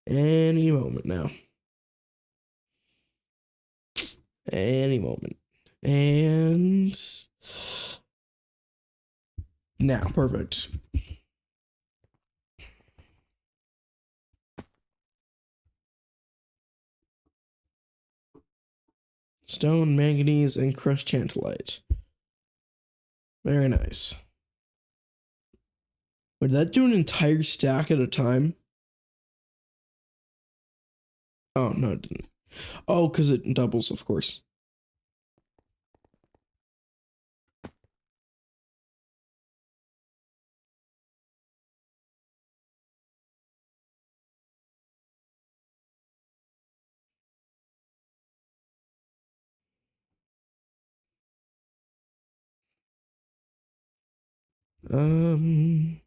Any moment now. Any moment. And now, perfect. Stone, manganese, and crushed tantalite. Very nice. Would that do an entire stack at a time? Oh, no, it didn't. Oh, because it doubles, of course. Um,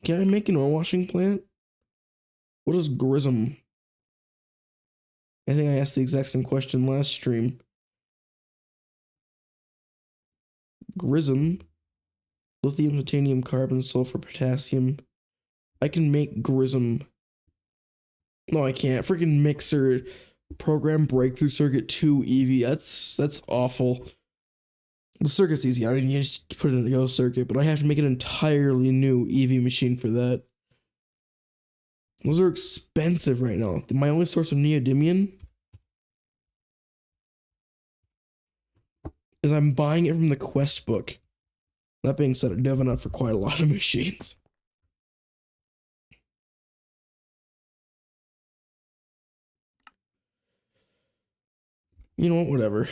can I make an ore washing plant? What is Grism? I think I asked the exact same question last stream. Grism, lithium, titanium, carbon, sulfur, potassium. I can make Grism. No, I can't. Freaking mixer program breakthrough circuit 2 EV. That's awful. The circuit's easy. I mean, you just put it in the go circuit, but I have to make an entirely new EV machine for that. Those are expensive right now. My only source of neodymium is I'm buying it from the quest book. That being said, I do have enough for quite a lot of machines. You know what? Whatever.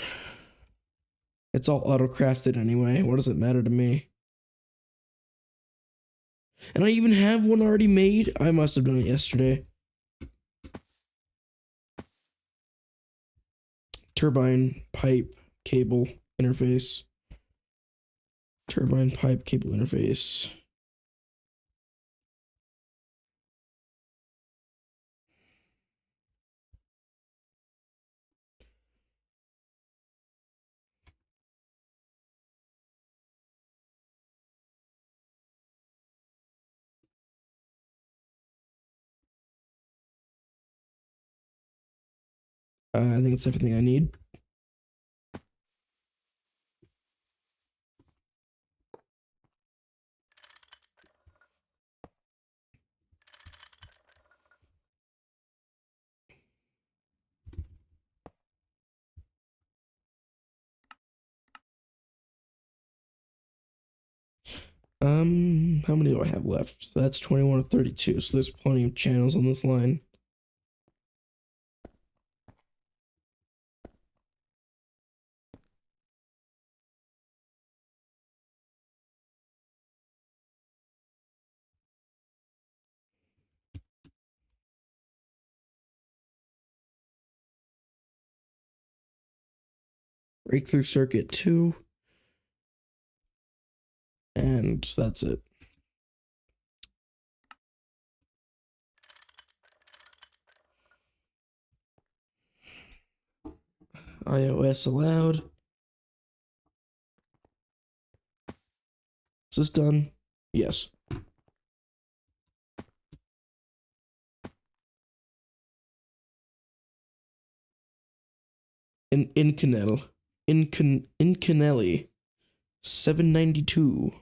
It's all auto crafted anyway. What does it matter to me? And I even have one already made. I must have done it yesterday. Turbine, pipe, cable, interface. Turbine, pipe, cable, interface. I think it's everything I need. How many do I have left? So that's 21 of 32, so there's plenty of channels on this line. Breakthrough circuit 2. And that's it. iOS allowed. Is this done? Yes. Incanelli 792.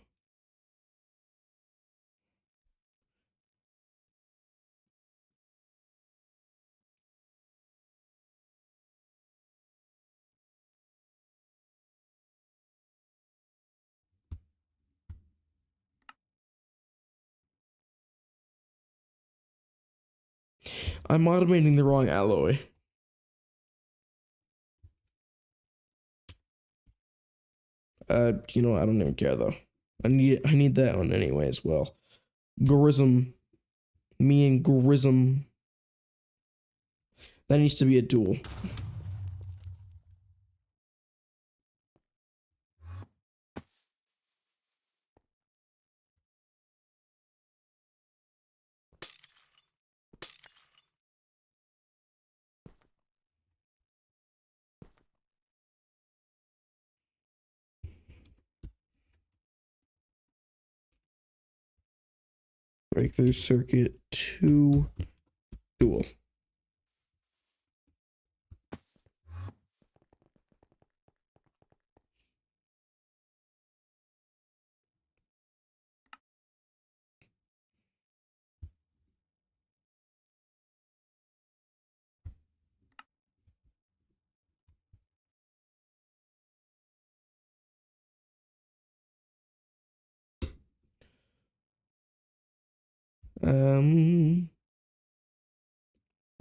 I'm automating the wrong alloy. You know, I don't even care though. I need that one anyway as well. Grism. Me and Grism. That needs to be a duel. Breakthrough circuit 2 duel.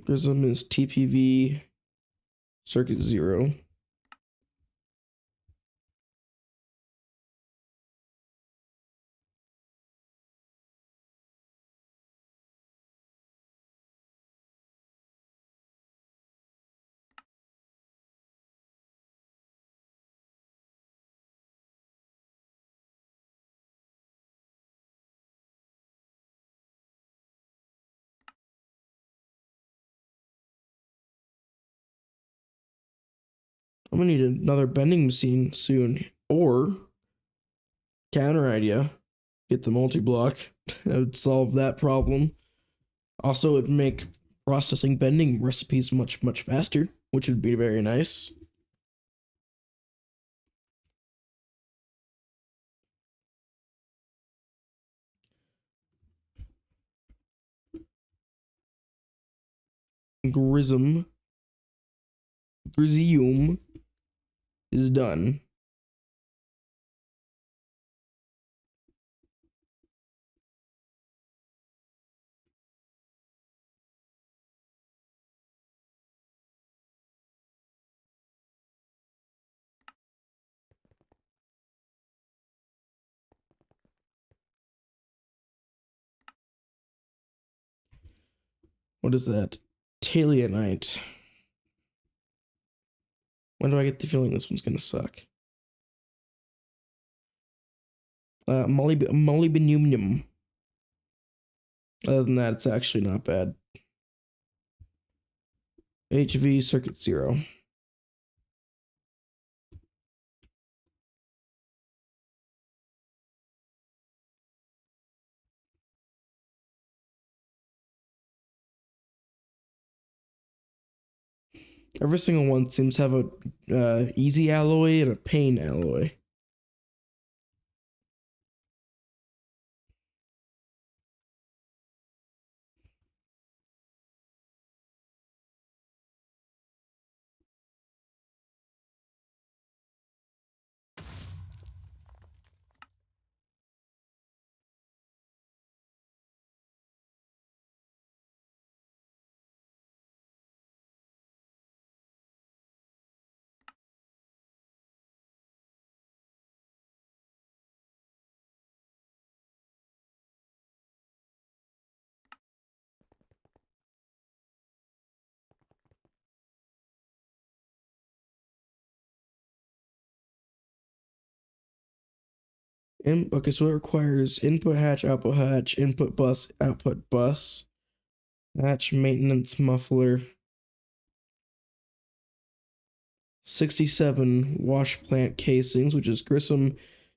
Grism is TPV circuit 0. I'm gonna need another bending machine soon. Or counter idea, get the multi-block. That would solve that problem. Also, it'd make processing bending recipes much faster, which would be very nice. Grizium is done. What is that? Talianite. When do I get the feeling this one's gonna suck? Molybdenum. Other than that, it's actually not bad. HV circuit 0. Every single one seems to have a easy alloy and a pain alloy. Okay, so it requires input hatch, input bus, output bus, hatch maintenance muffler. 67 wash plant casings, which is Grissom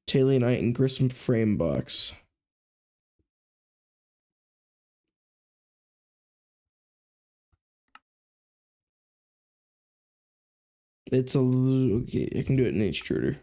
Tailionite and Grissom frame box. It's a little, okay, I can do it in extruder.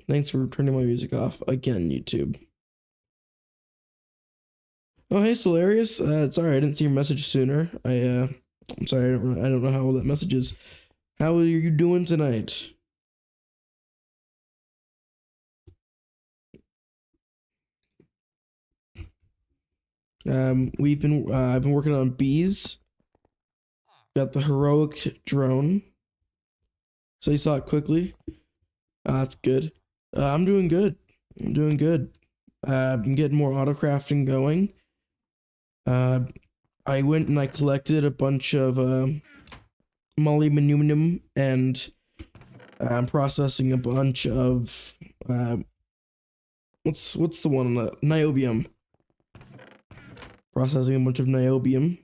Thanks for turning my music off again, YouTube. Oh, hey, Solarius. It's alright. I didn't see your message sooner. I'm sorry. I don't know how old that message is. How are you doing tonight? I've been working on bees. Got the heroic drone. So you saw it quickly. That's good. I'm doing good. I'm doing good. I've been getting more auto crafting going. I went and I collected a bunch of molybdenum, and I'm processing a bunch of what's the one, niobium. Processing a bunch of niobium.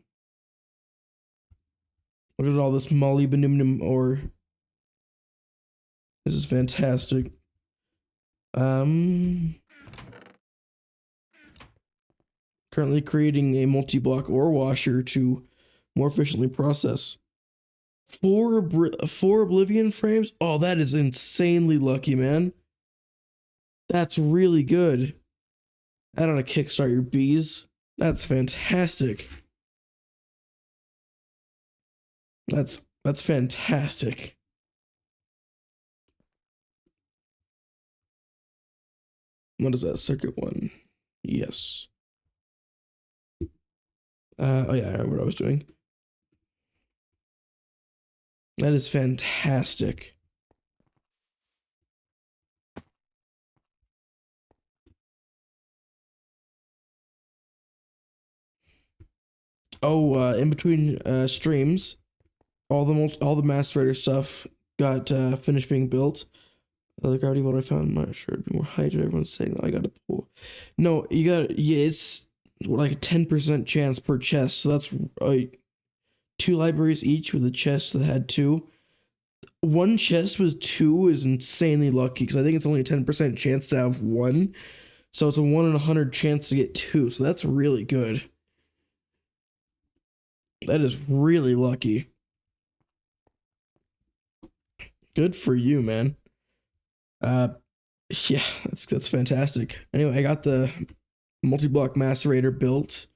Look at all this molybdenum ore. This is fantastic. Currently creating a multi-block ore washer to more efficiently process. Four Oblivion frames? Oh, that is insanely lucky, man. That's really good. That ought to kickstart your bees. That's fantastic. That's fantastic. What is that? Circuit 1. Yes. Oh yeah, I remember what I was doing. That is fantastic. Oh, in between streams, all the Master Raider stuff got finished being built. The gravity vault I found, I'm not sure it'd be more height. Everyone's saying that I gotta pull. No, you got, yeah, it's like a 10% chance per chest. So that's 2 libraries each with a chest that had 2. One chest with 2 is insanely lucky because I think it's only a 10% chance to have 1. So it's a 1 in 100 chance to get 2. So that's really good. That is really lucky. Good for you, man. Yeah, that's fantastic. Anyway, I got the multi-block macerator built.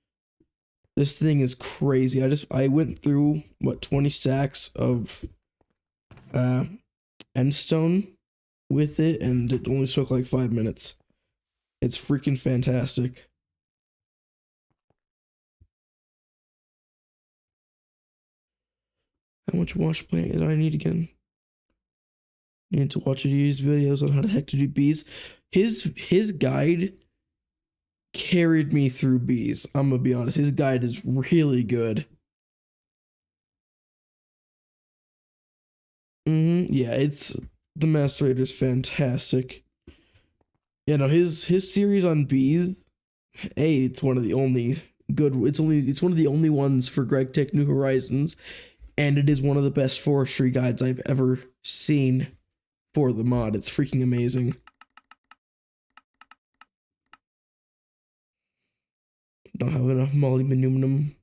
This thing is crazy. I went through 20 stacks of endstone with it, and it only took like 5 minutes. It's freaking fantastic. How much wash plant did I need again? You need to watch his videos on how the heck to do bees. His guide carried me through bees. I'm gonna be honest. His guide is really good. Yeah, it's the Master Raider is fantastic. You know, his series on bees. It's one of the only good. It's one of the only ones for Gregtech New Horizons, and it is one of the best forestry guides I've ever seen for the mod. It's freaking amazing. Don't have enough molybdenum.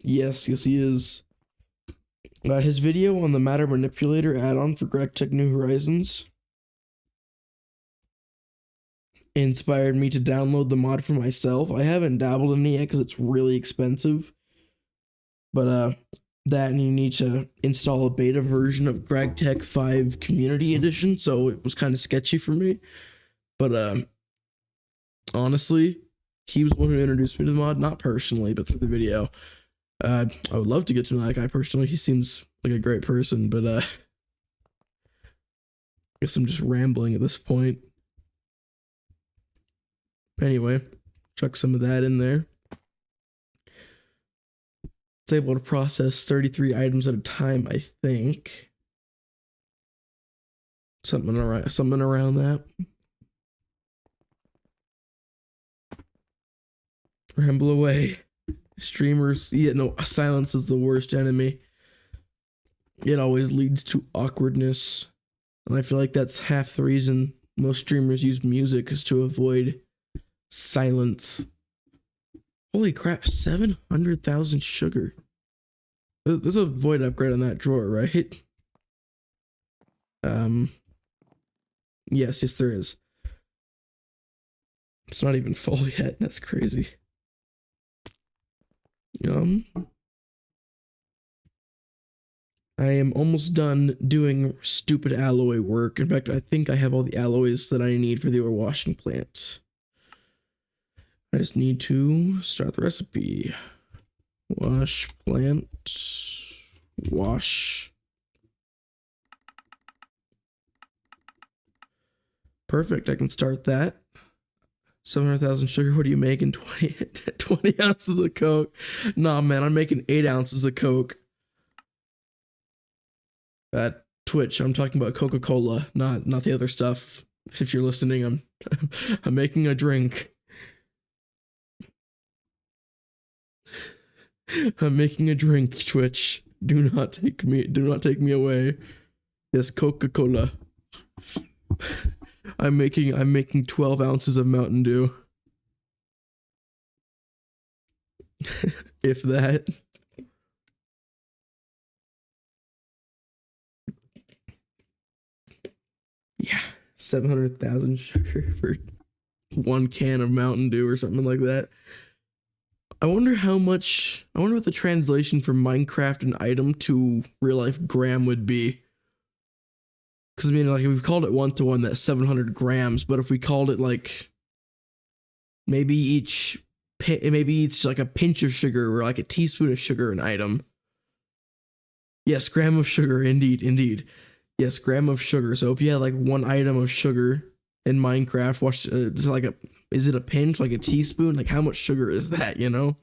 Yes, he is. His video on the Matter Manipulator add-on for Gregtech New Horizons inspired me to download the mod for myself. I haven't dabbled in it yet because it's really expensive. But that, and you need to install a beta version of Gregtech 5 Community Edition, so it was kind of sketchy for me. But honestly, he was the one who introduced me to the mod, not personally, but through the video. I would love to get to know that guy personally. He seems like a great person, but Guess I'm just rambling at this point. Anyway, chuck some of that in there. It's able to process 33 items at a time, I think. Something around that. Ramble away. Streamers, yeah, no, silence is the worst enemy. It always leads to awkwardness. And I feel like that's half the reason most streamers use music is to avoid silence. Holy crap, 700,000 sugar. There's a void upgrade on that drawer, right? Yes, there is. It's not even full yet. That's crazy. I am almost done doing stupid alloy work. In fact, I think I have all the alloys that I need for the ore washing plant. I just need to start the recipe. Wash plant. Wash. Perfect. I can start that. 700,000 sugar. What do you make in 20 ounces of Coke? Nah, man, I'm making 8 ounces of Coke. At Twitch, I'm talking about Coca-Cola, not the other stuff. If you're listening, I'm making a drink. I'm making a drink, Twitch. Do not take me away. Yes, Coca-Cola. I'm making 12 ounces of Mountain Dew. If that. Yeah, 700,000 sugar for 1 can of Mountain Dew or something like that. I wonder what the translation from Minecraft an item to real life gram would be. Because I mean, like, if we've called it 1-to-1, that's 700 grams. But if we called it like maybe each like a pinch of sugar or like a teaspoon of sugar an item. Yes, gram of sugar, indeed. Yes, gram of sugar. So if you had like 1 item of sugar in Minecraft, is it a pinch, like a teaspoon? Like, how much sugar is that, you know?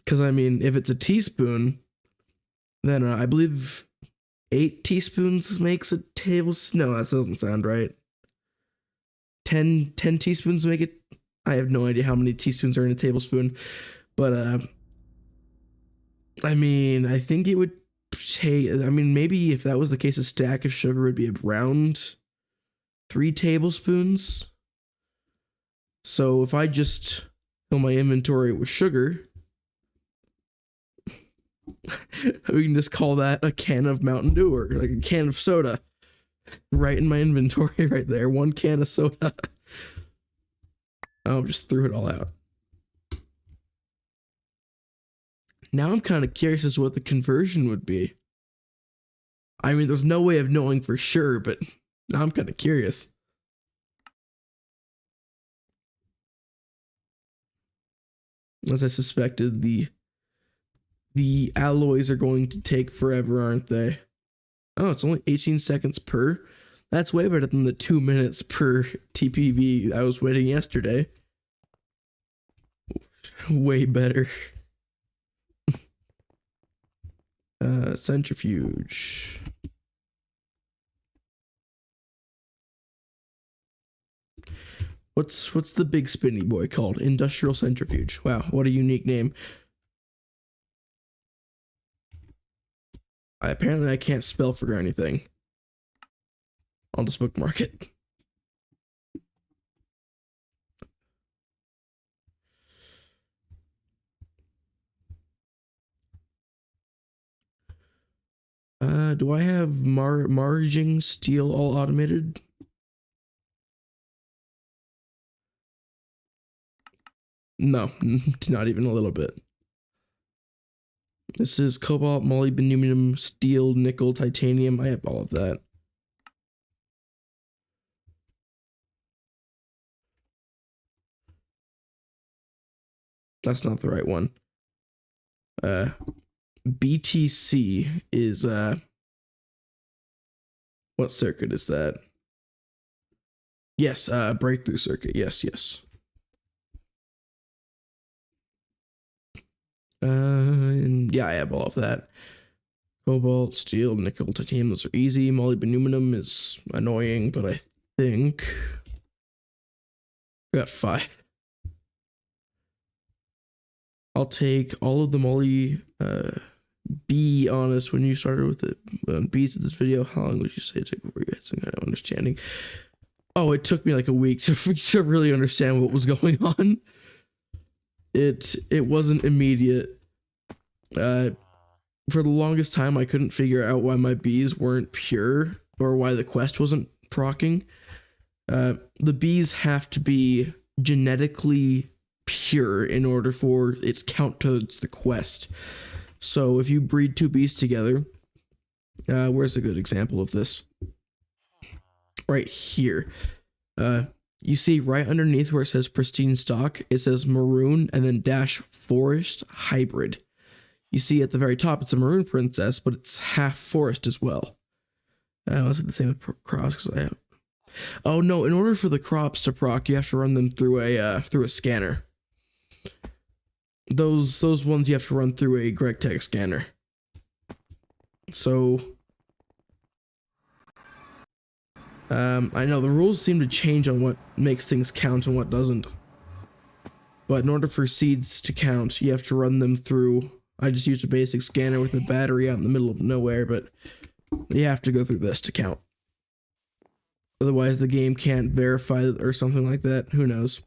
Because, I mean, if it's a teaspoon, then I believe 8 teaspoons makes a tablespoon. No, that doesn't sound right. 10 teaspoons make it. I have no idea how many teaspoons are in a tablespoon. But, I mean, I think it would take, I mean, maybe if that was the case, a stack of sugar would be around 3 tablespoons. So if I just fill my inventory with sugar, we can just call that a can of Mountain Dew or like a can of soda. Right in my inventory right there. 1 can of soda. Oh, just threw it all out. Now I'm kind of curious as to what the conversion would be. I mean, there's no way of knowing for sure, but now I'm kind of curious. As I suspected, the alloys are going to take forever, aren't they? Oh, it's only 18 seconds per. That's way better than the 2 minutes per TPV I was waiting yesterday. Way better. Centrifuge. What's the big spinny boy called? Industrial centrifuge. Wow, what a unique name. Apparently I can't spell for anything. I'll just bookmark it. Do I have marging steel all automated? No, not even a little bit. This is cobalt, molybdenum, steel, nickel, titanium. I have all of that. That's not the right one. BTC is What circuit is that? Yes, breakthrough circuit. Yes, yes. And yeah, I have all of that. Cobalt, steel, nickel, titanium, those are easy. Molybdenum is annoying, but I think I got 5. I'll take all of the moly. Be honest, when you started with it, beats of this video, how long would you say it took before you had some kind of understanding? Oh, it took me like a week to really understand what was going on. It wasn't immediate. For the longest time, I couldn't figure out why my bees weren't pure or why the quest wasn't proccing. The bees have to be genetically pure in order for it to count towards the quest. So if you breed 2 bees together, where's a good example of this? Right here. You see right underneath where it says pristine stock, it says maroon and then dash forest hybrid. You see at the very top, it's a maroon princess, but it's half forest as well. Let's do the same with crops because I have. Oh no! In order for the crops to proc, you have to run them through a scanner. Those ones you have to run through a Gregtech scanner. So, I know the rules seem to change on what makes things count and what doesn't. But in order for seeds to count, you have to run them through. I just used a basic scanner with a battery out in the middle of nowhere, but you have to go through this to count. Otherwise, the game can't verify or something like that. Who knows?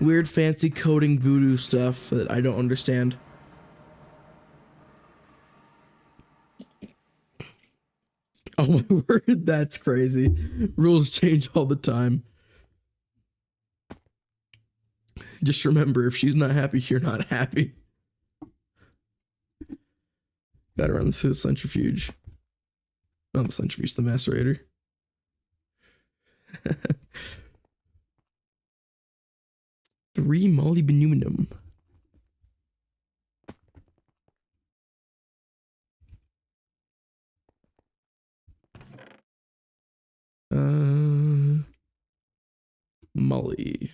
Weird fancy coding voodoo stuff that I don't understand. Oh my word, that's crazy. Rules change all the time. Just remember, if she's not happy, you're not happy. Gotta run through the centrifuge. Not the centrifuge, the macerator. Three molybdenum. Molly.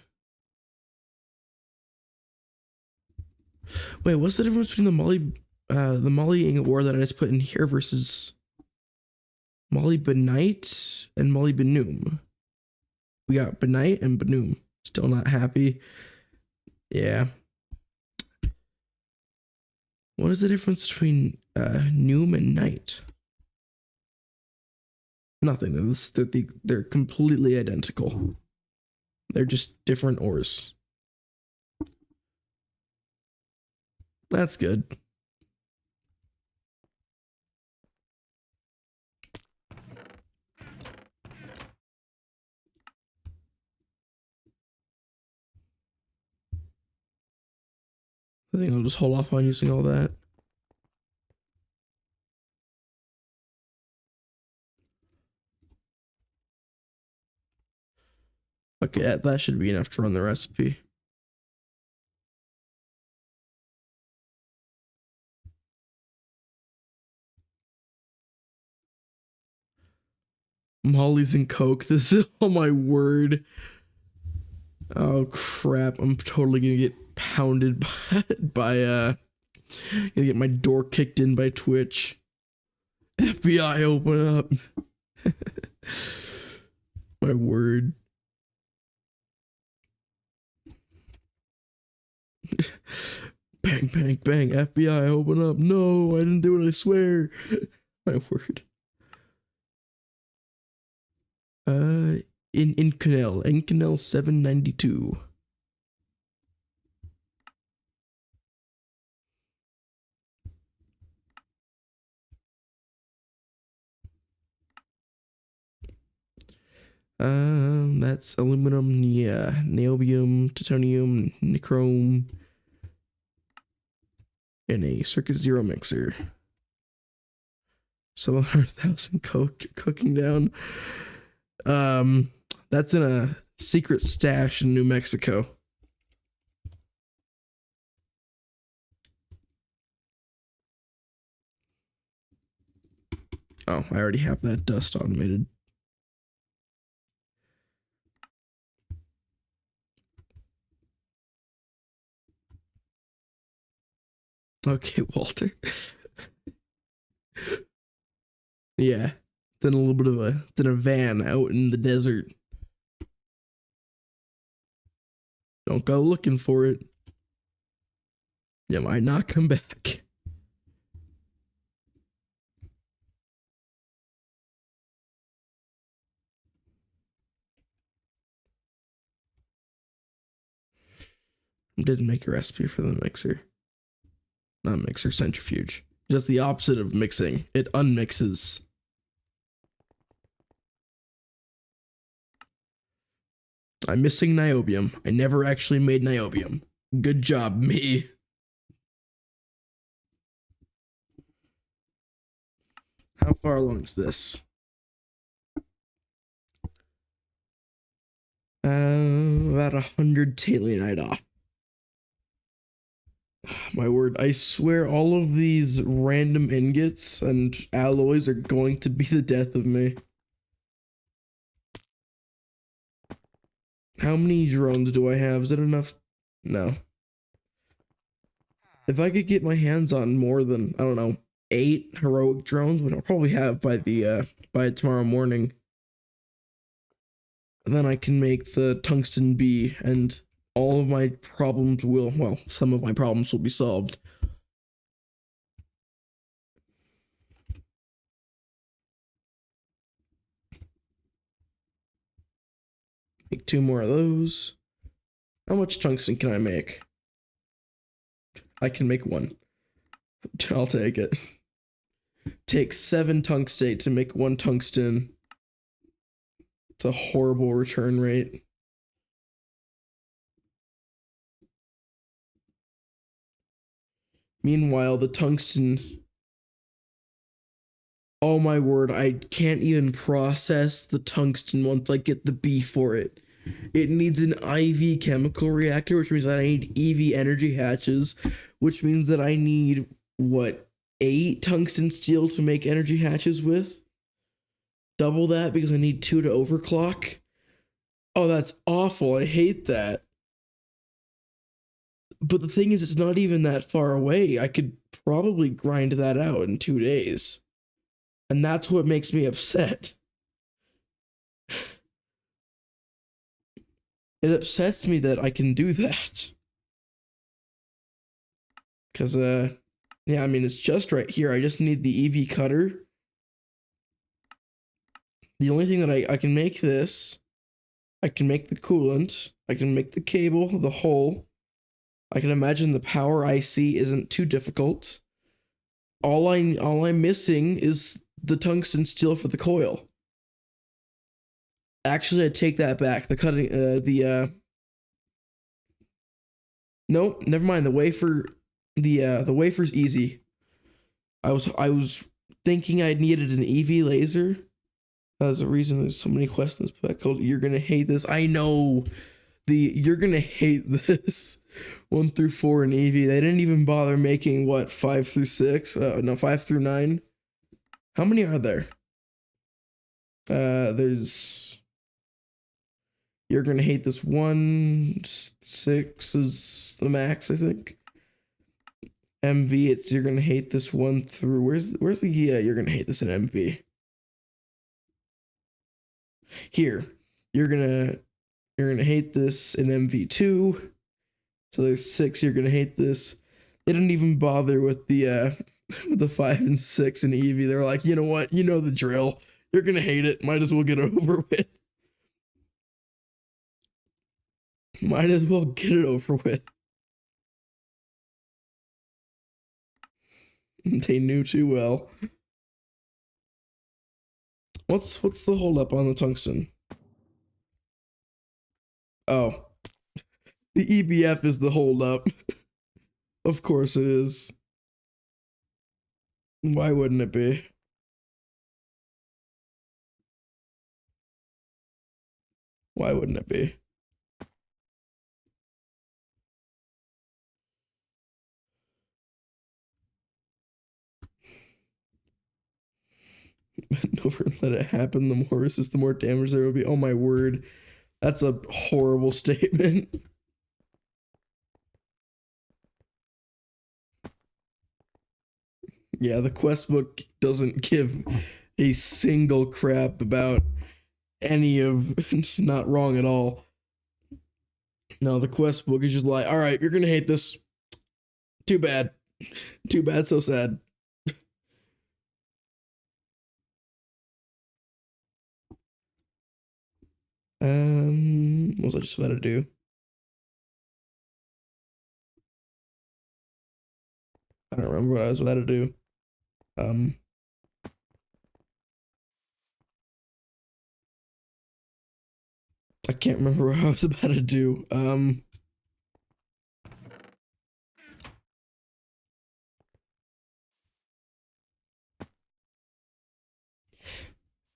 Wait, what's the difference between the mollying ore that I just put in here versus molybdenite and molybdenum? We got benite and benum. Still not happy. Yeah. What is the difference between noom and night? Nothing. They're completely identical. They're just different ores. That's good. I think I'll just hold off on using all that. Okay, that should be enough to run the recipe. Molly's and Coke. This is, oh my word. Oh crap, I'm totally gonna get pounded by gonna get my door kicked in by Twitch. FBI, open up. My word. Bang, bang, bang. FBI, open up. No, I didn't do it, I swear. My word. In Canal 792. That's aluminum, yeah, niobium, titanium, nichrome, and a circuit 0 mixer. So 100,000 cooking down. That's in a secret stash in New Mexico. Oh, I already have that dust automated. Okay, Walter. Yeah. Then a little bit of a van out in the desert. Don't go looking for it. You might not come back. I didn't make a recipe for the mixer. Not mixer, centrifuge. Just the opposite of mixing. It unmixes. I'm missing niobium. I never actually made niobium. Good job, me. How far along is this? About 100 tailionite off. My word, I swear all of these random ingots and alloys are going to be the death of me. How many drones do I have? Is that enough? No. If I could get my hands on more than, I don't know, 8 heroic drones, which I'll probably have by tomorrow morning, then I can make the tungsten bee and all of my problems will, well, some of my problems will be solved. Make 2 more of those. How much tungsten can I make? I can make 1. I'll take it. Takes 7 tungstate to make 1 tungsten. It's a horrible return rate. Meanwhile, the tungsten. Oh my word, I can't even process the tungsten once I get the B for it. It needs an IV chemical reactor, which means that I need EV energy hatches, which means that I need, what, 8 tungsten steel to make energy hatches with? Double that because I need 2 to overclock? Oh, that's awful. I hate that. But the thing is, it's not even that far away. I could probably grind that out in 2 days. And that's what makes me upset. It upsets me that I can do that. Because, yeah, I mean, it's just right here. I just need the EV cutter. The only thing that I can make this, I can make the coolant, I can make the cable, the hole. I can imagine the power IC isn't too difficult. All I'm missing is the tungsten steel for the coil. Actually, I take that back. The cutting, nope, never mind. The wafer's easy. I was thinking I needed an EV laser. That's the reason there's so many questions called "You're gonna hate this." I know you're gonna hate this 1 through 4 in EV. They didn't even bother making what 5 through 6. No, 5 through 9. How many are there? There's. You're gonna hate this 1. 6 is the max, I think. MV, it's you're gonna hate this 1 through. Where's the you're gonna hate this in MV. Here, you're gonna hate this in MV2. So there's 6. You're gonna hate this. They didn't even bother with the with the 5 and 6 in EV. They're like, you know what? You know the drill. You're gonna hate it. Might as well get it over with. Might as well get it over with. They knew too well. What's the holdup on the tungsten? Oh, the EBF is the holdup. Of course it is. Why wouldn't it be? Why wouldn't it be? Bend over and let it happen. The more resist, the more damage there will be. Oh my word. That's a horrible statement. Yeah, the quest book doesn't give a single crap about any of not wrong at all. No, the quest book is just like, all right, you're gonna hate this. Too bad. Too bad, so sad. What was I just about to do? I don't remember what I was about to do. Um, I can't remember what I was about to do.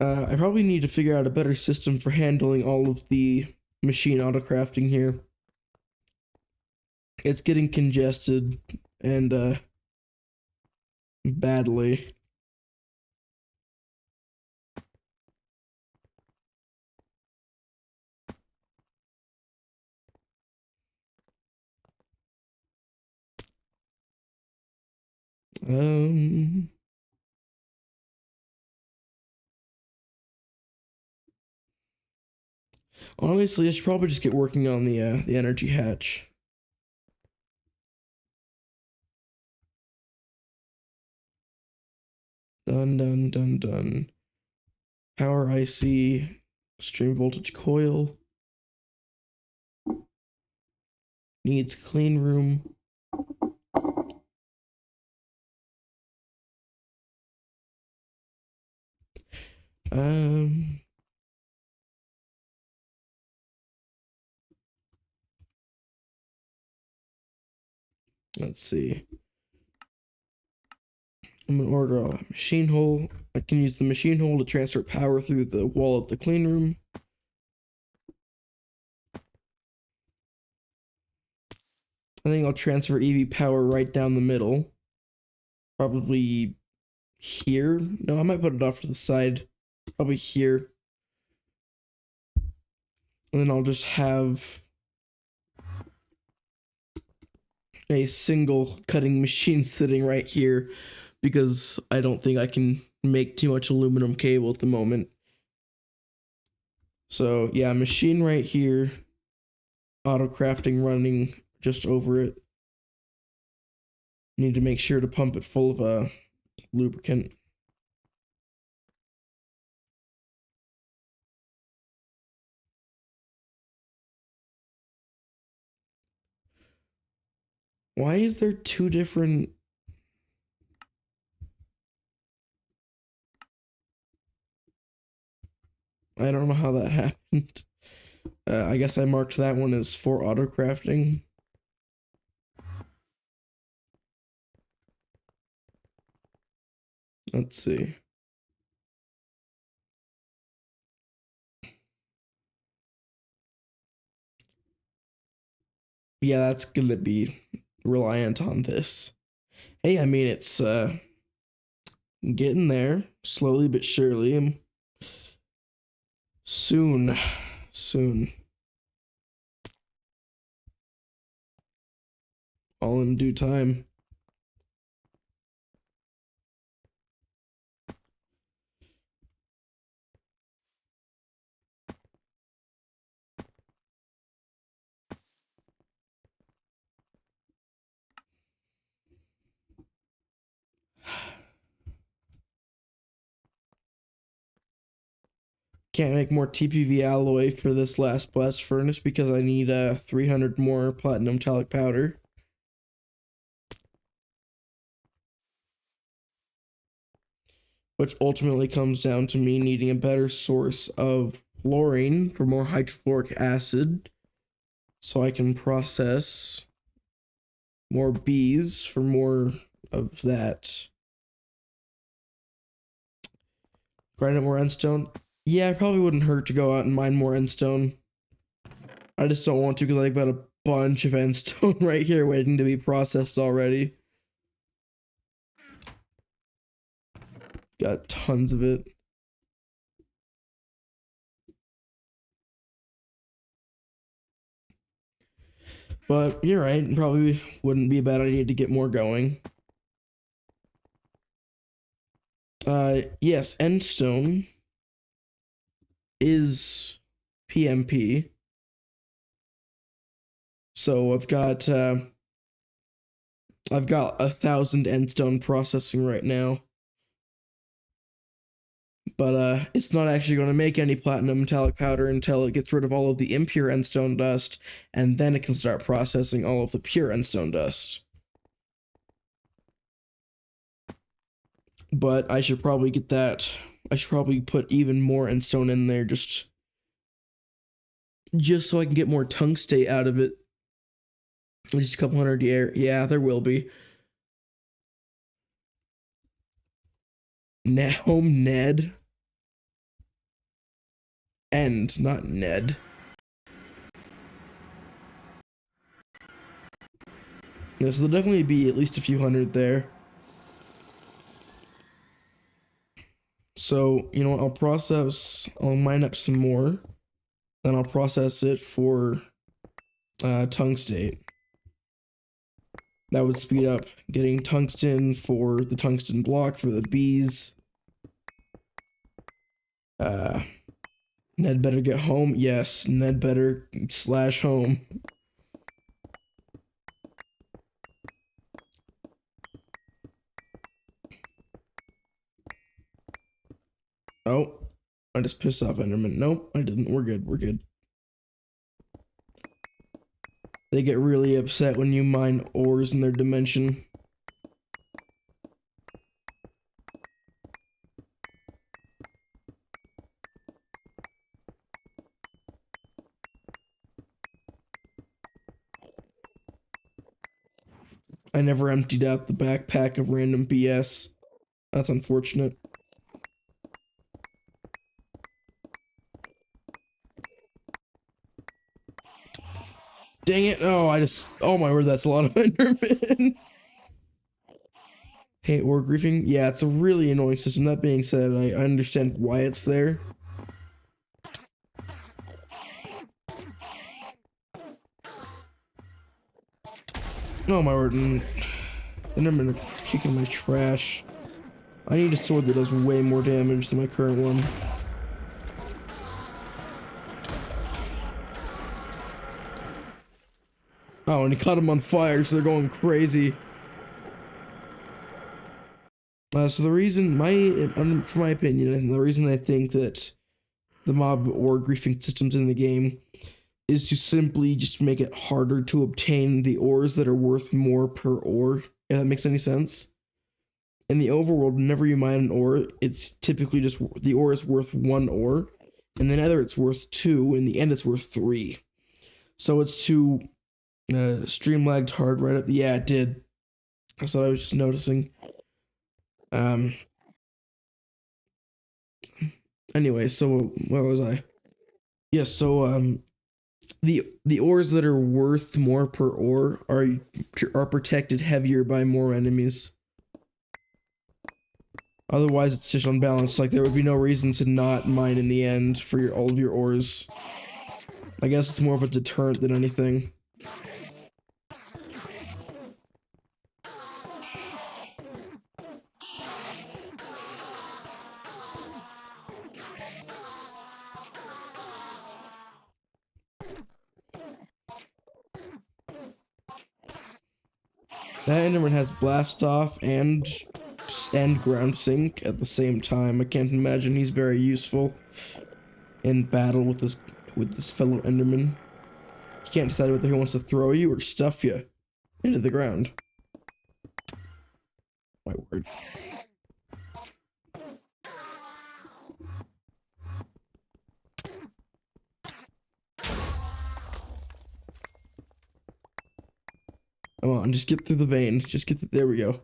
I probably need to figure out a better system for handling all of the machine auto crafting here. It's getting congested and badly. Um, Honestly, I should probably just get working on the energy hatch. Done, done, done, done. Power IC, stream voltage coil. Needs clean room. Um, let's see. I'm gonna order a machine hole. I can use the machine hole to transfer power through the wall of the clean room. I think I'll transfer EV power right down the middle. Probably here. No, I might put it off to the side. Probably here. And then I'll just have a single cutting machine sitting right here because I don't think I can make too much aluminum cable at the moment. So yeah, machine right here, auto crafting running just over it. Need to make sure to pump it full of lubricant. Why is there two different? I don't know how that happened. I guess I marked that one as for auto crafting. Let's see. Yeah, that's gonna be reliant on this. Hey, I mean it's getting there slowly but surely. Soon, soon, all in due time. Can't make more TPV alloy for this last blast furnace because I need 300 more platinum metallic powder. Which ultimately comes down to me needing a better source of fluorine for more hydrofluoric acid so I can process more bees for more of that. Grind up more endstone. Yeah, it probably wouldn't hurt to go out and mine more endstone. I just don't want to because I've got a bunch of endstone right here waiting to be processed already. got tons of it. But you're right, probably wouldn't be a bad idea to get more going. Yes, Endstone is PMP. So I've got 1,000 Endstone processing right now. But it's not actually going to make any platinum metallic powder until it gets rid of all of the impure endstone dust, and then it can start processing all of the pure endstone dust. But I should probably get that. I should probably put even more endstone in there just so I can get more tungstate out of it. Just a couple hundred year. Yeah, there will be. Home Ned. End, not Ned. Yeah, so there'll definitely be at least a few hundred there. So, you know what, I'll mine up some more. Then I'll process it for tungstate. That would speed up getting tungsten for the tungsten block for the bees. Ned better get home. Yes, Ned better / home. Oh, I just pissed off Enderman. Nope, I didn't. We're good. We're good. They get really upset when you mine ores in their dimension. I never emptied out the backpack of random BS. That's unfortunate. Dang it. Oh my word, that's a lot of Enderman. Hey, ore griefing? Yeah, it's a really annoying system. That being said, I understand why it's there. Oh my word, Endermen are kicking my trash. I need a sword that does way more damage than my current one. Oh, and he caught him on fire, so they're going crazy. So the reason, for my opinion, and the reason I think that the mob ore griefing systems in the game is to simply just make it harder to obtain the ores that are worth more per ore, if that makes any sense. In the overworld, whenever you mine an ore, it's typically just the ore is worth 1 ore, and the nether it's worth 2, in the end it's worth 3. So it's too stream lagged hard right up. Yeah, it did. That's what I was just noticing. Anyway, so where was I? Yes, so the ores that are worth more per ore are protected heavier by more enemies. Otherwise, it's just unbalanced. Like, there would be no reason to not mine in the end for all of your ores. I guess it's more of a deterrent than anything. That Enderman has blast off and ground sink at the same time. I can't imagine he's very useful in battle with this fellow Enderman. He can't decide whether he wants to throw you or stuff you into the ground. My word. Come on, just get through the vein. There we go.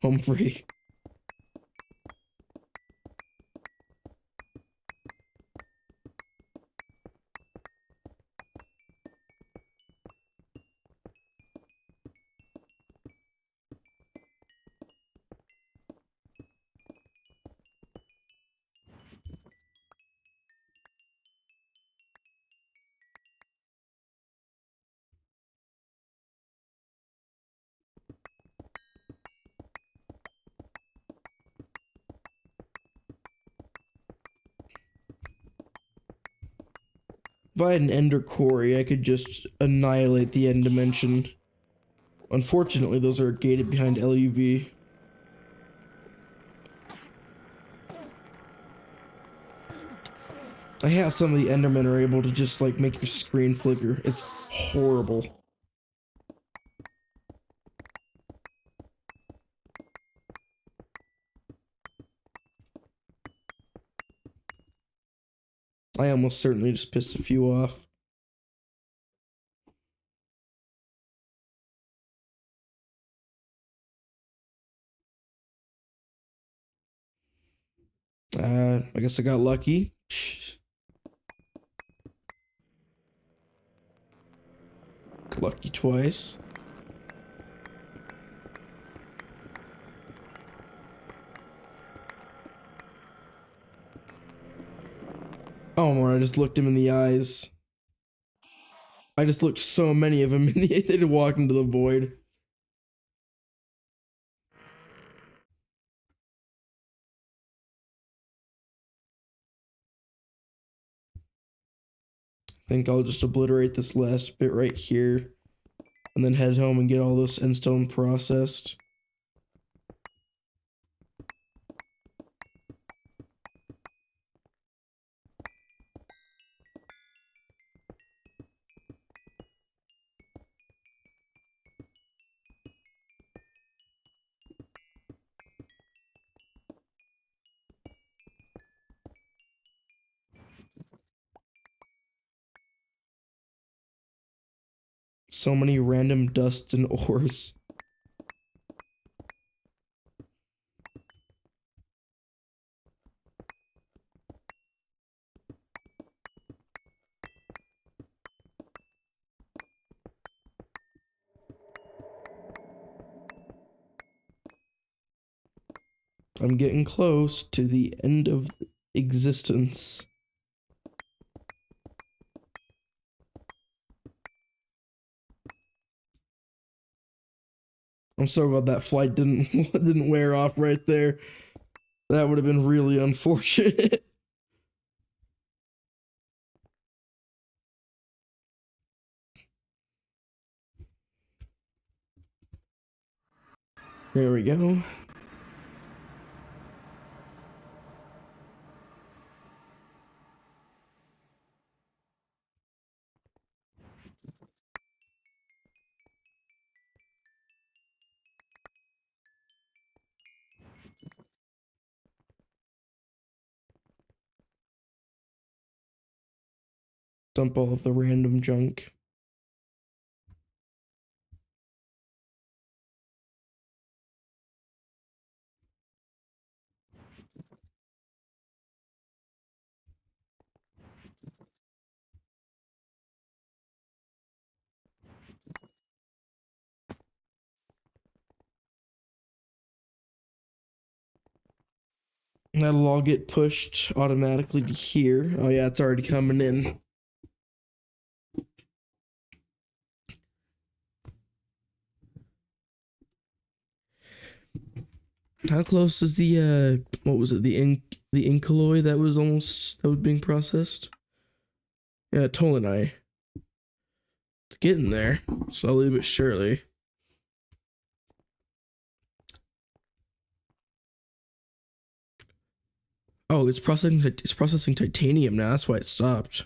Home free. If I had an ender quarry, I could just annihilate the end dimension. Unfortunately, those are gated behind LUV. I hate how some of the endermen are able to just like make your screen flicker. It's horrible. I almost certainly just pissed a few off. I guess I got lucky. Lucky twice. Oh man, I just looked him in the eyes. I just looked so many of them in the they walked into the void. I think I'll just obliterate this last bit right here and then head home and get all this endstone processed. So many random dusts and ores. I'm getting close to the end of existence. I'm so glad that flight didn't wear off right there. That would have been really unfortunate. There we go. Dump all of the random junk. That'll all get pushed automatically to here. Oh yeah, it's already coming in. How close is the what was it, the Incolloy that was being processed? Yeah, Toll and I. It's getting there, slowly but surely. Oh, it's processing titanium now. That's why it stopped.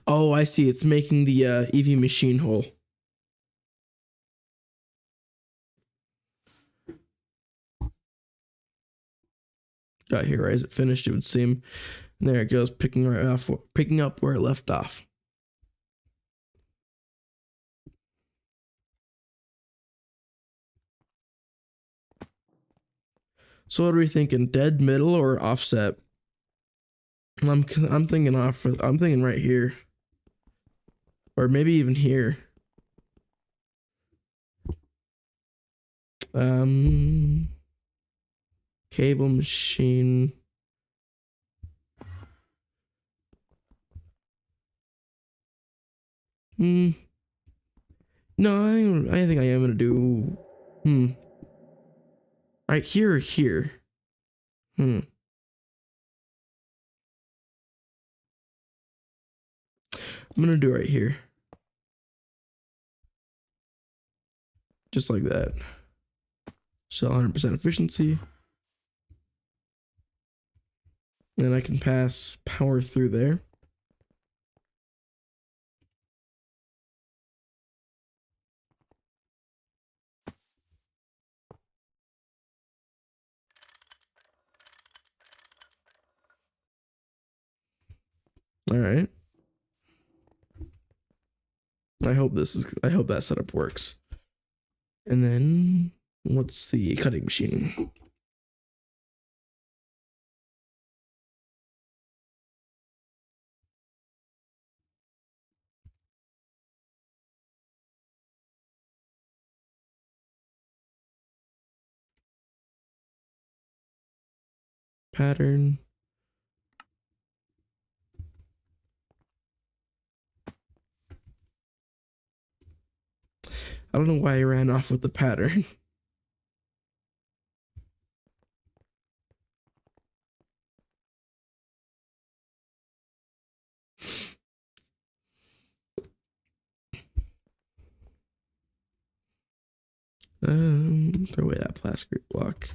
Oh, I see. It's making the EV machine hole. Got here right as it finished, it would seem. And there it goes, picking up where it left off. So what are we thinking? Dead, middle, or offset? I'm thinking off. I'm thinking right here, or maybe even here. Cable machine. No, I think I am gonna do. Right here or here? I'm gonna do right here. Just like that. Still 100% efficiency. Then I can pass power through there. All right. I hope that setup works. And then what's the cutting machine? Pattern. I don't know why I ran off with the pattern. Throw away that plastic block.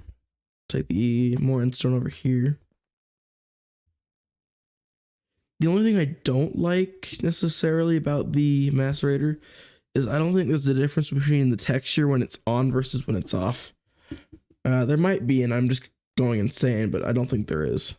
Take the more stone over here. The only thing I don't like necessarily about the macerator is I don't think there's a difference between the texture when it's on versus when it's off. There might be, and I'm just going insane, but I don't think there is.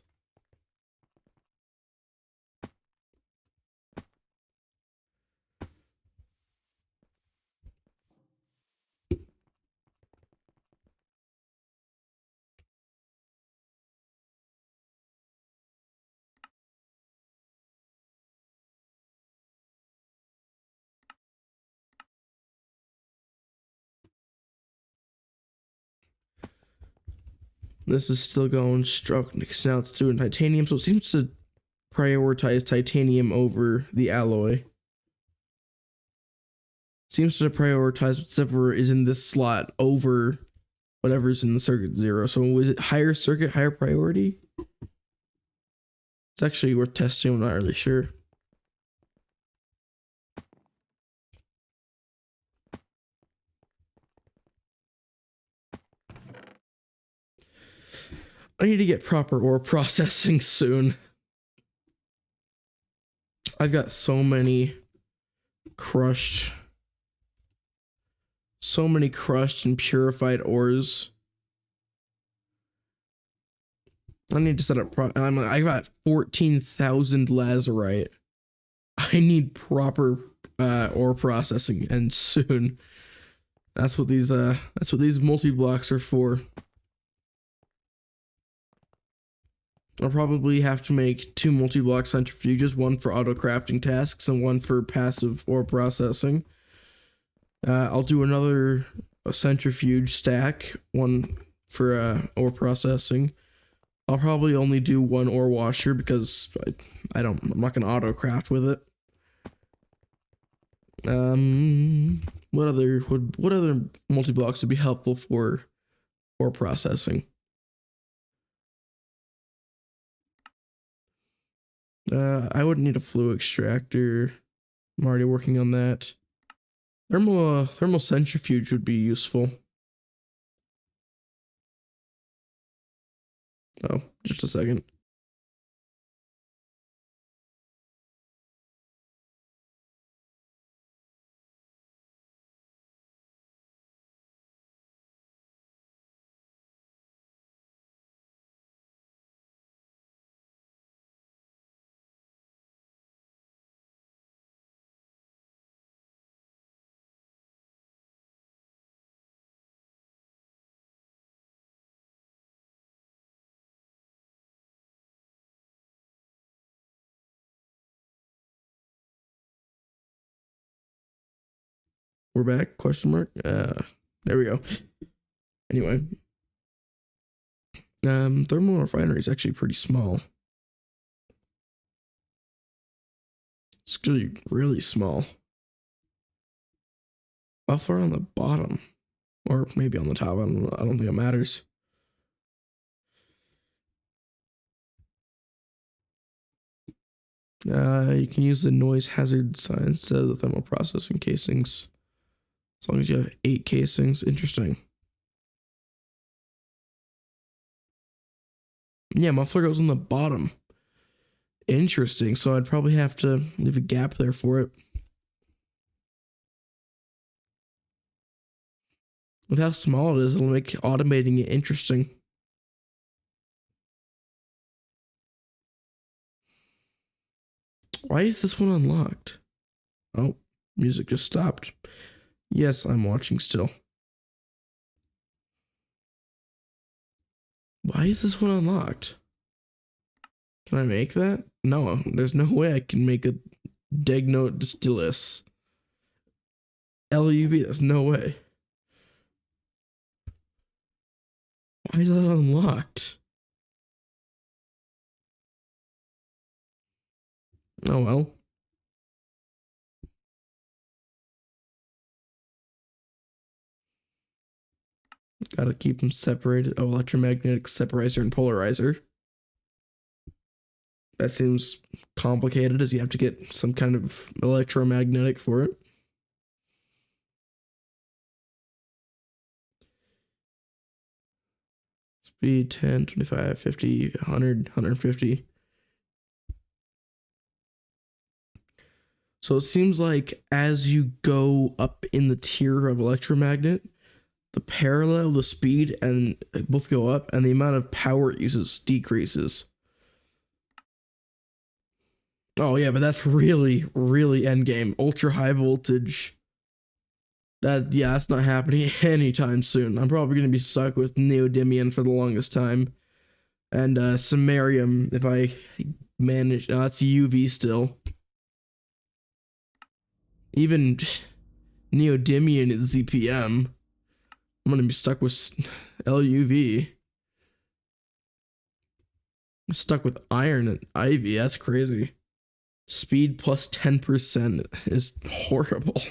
This is still going stroke. Now it's doing titanium, so it seems to prioritize titanium over the alloy. Seems to prioritize whatever is in this slot over whatever's in the circuit 0. So was it higher circuit, higher priority? It's actually worth testing. I'm not really sure. I need to get proper ore processing soon. I've got so many crushed and purified ores. I need to set up I got 14,000 lazurite. I need proper ore processing, and soon. That's what these multi-blocks are for. I'll probably have to make 2 multi-block centrifuges, one for auto crafting tasks and one for passive ore processing. I'll do another centrifuge stack, one for ore processing. I'll probably only do 1 ore washer because I'm not gonna auto craft with it. What other multi-blocks would be helpful for ore processing? I wouldn't need a flue extractor. I'm already working on that. Thermal centrifuge would be useful. Oh, just a second. We're back? Question mark. There we go. Anyway, thermal refinery is actually pretty small. It's really small. How far on the bottom, or maybe on the top? I don't know. I don't think it matters. You can use the noise hazard sign instead of the thermal processing casings. As long as you have 8 casings. Interesting. Yeah, muffler goes on the bottom. Interesting. So I'd probably have to leave a gap there for it. With how small it is, it'll make automating it interesting. Why is this one unlocked? Oh, music just stopped. Yes, I'm watching still. Why is this one unlocked? Can I make that? No, there's no way I can make a Degnote Distillus. LUV, there's no way. Why is that unlocked? Oh well. Gotta keep them separated. Oh, electromagnetic separizer and polarizer. That seems complicated as you have to get some kind of electromagnetic for it. Speed 10, 25, 50, 100, 150. So it seems like as you go up in the tier of electromagnet, the parallel, the speed, and both go up, and the amount of power it uses decreases. Oh yeah, but that's really, really endgame. Ultra high voltage. That's not happening anytime soon. I'm probably gonna be stuck with neodymium for the longest time. And samarium if I manage. Oh, that's UV still. Even neodymium is ZPM. I'm gonna be stuck with LUV. I'm stuck with iron and ivy. That's crazy. Speed plus 10% is horrible.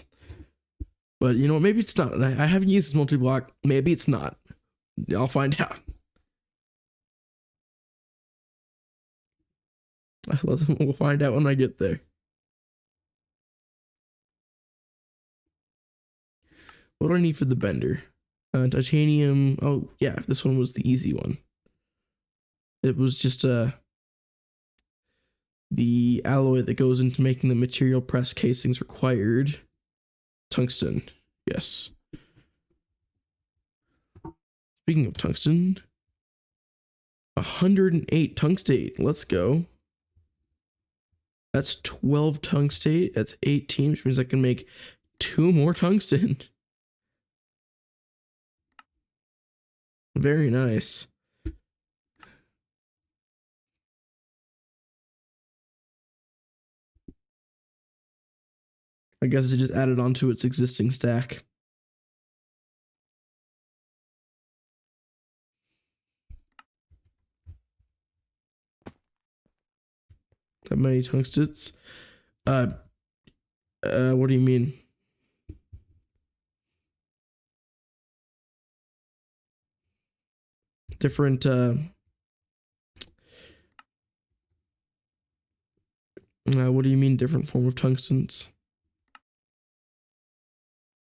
But you know what? Maybe it's not. I haven't used this multi-block. Maybe it's not. I'll find out. We'll find out when I get there. What do I need for the bender? Titanium. Oh yeah, this one was the easy one. It was just the alloy that goes into making the material press casings required. Tungsten. Yes. Speaking of tungsten, 108 tungstate. Let's go. That's 12 tungstate. That's 18, which means I can make 2 more tungsten. Very nice. I guess it just added onto its existing stack. That many tungstens? What do you mean? Different, what do you mean different form of tungstens?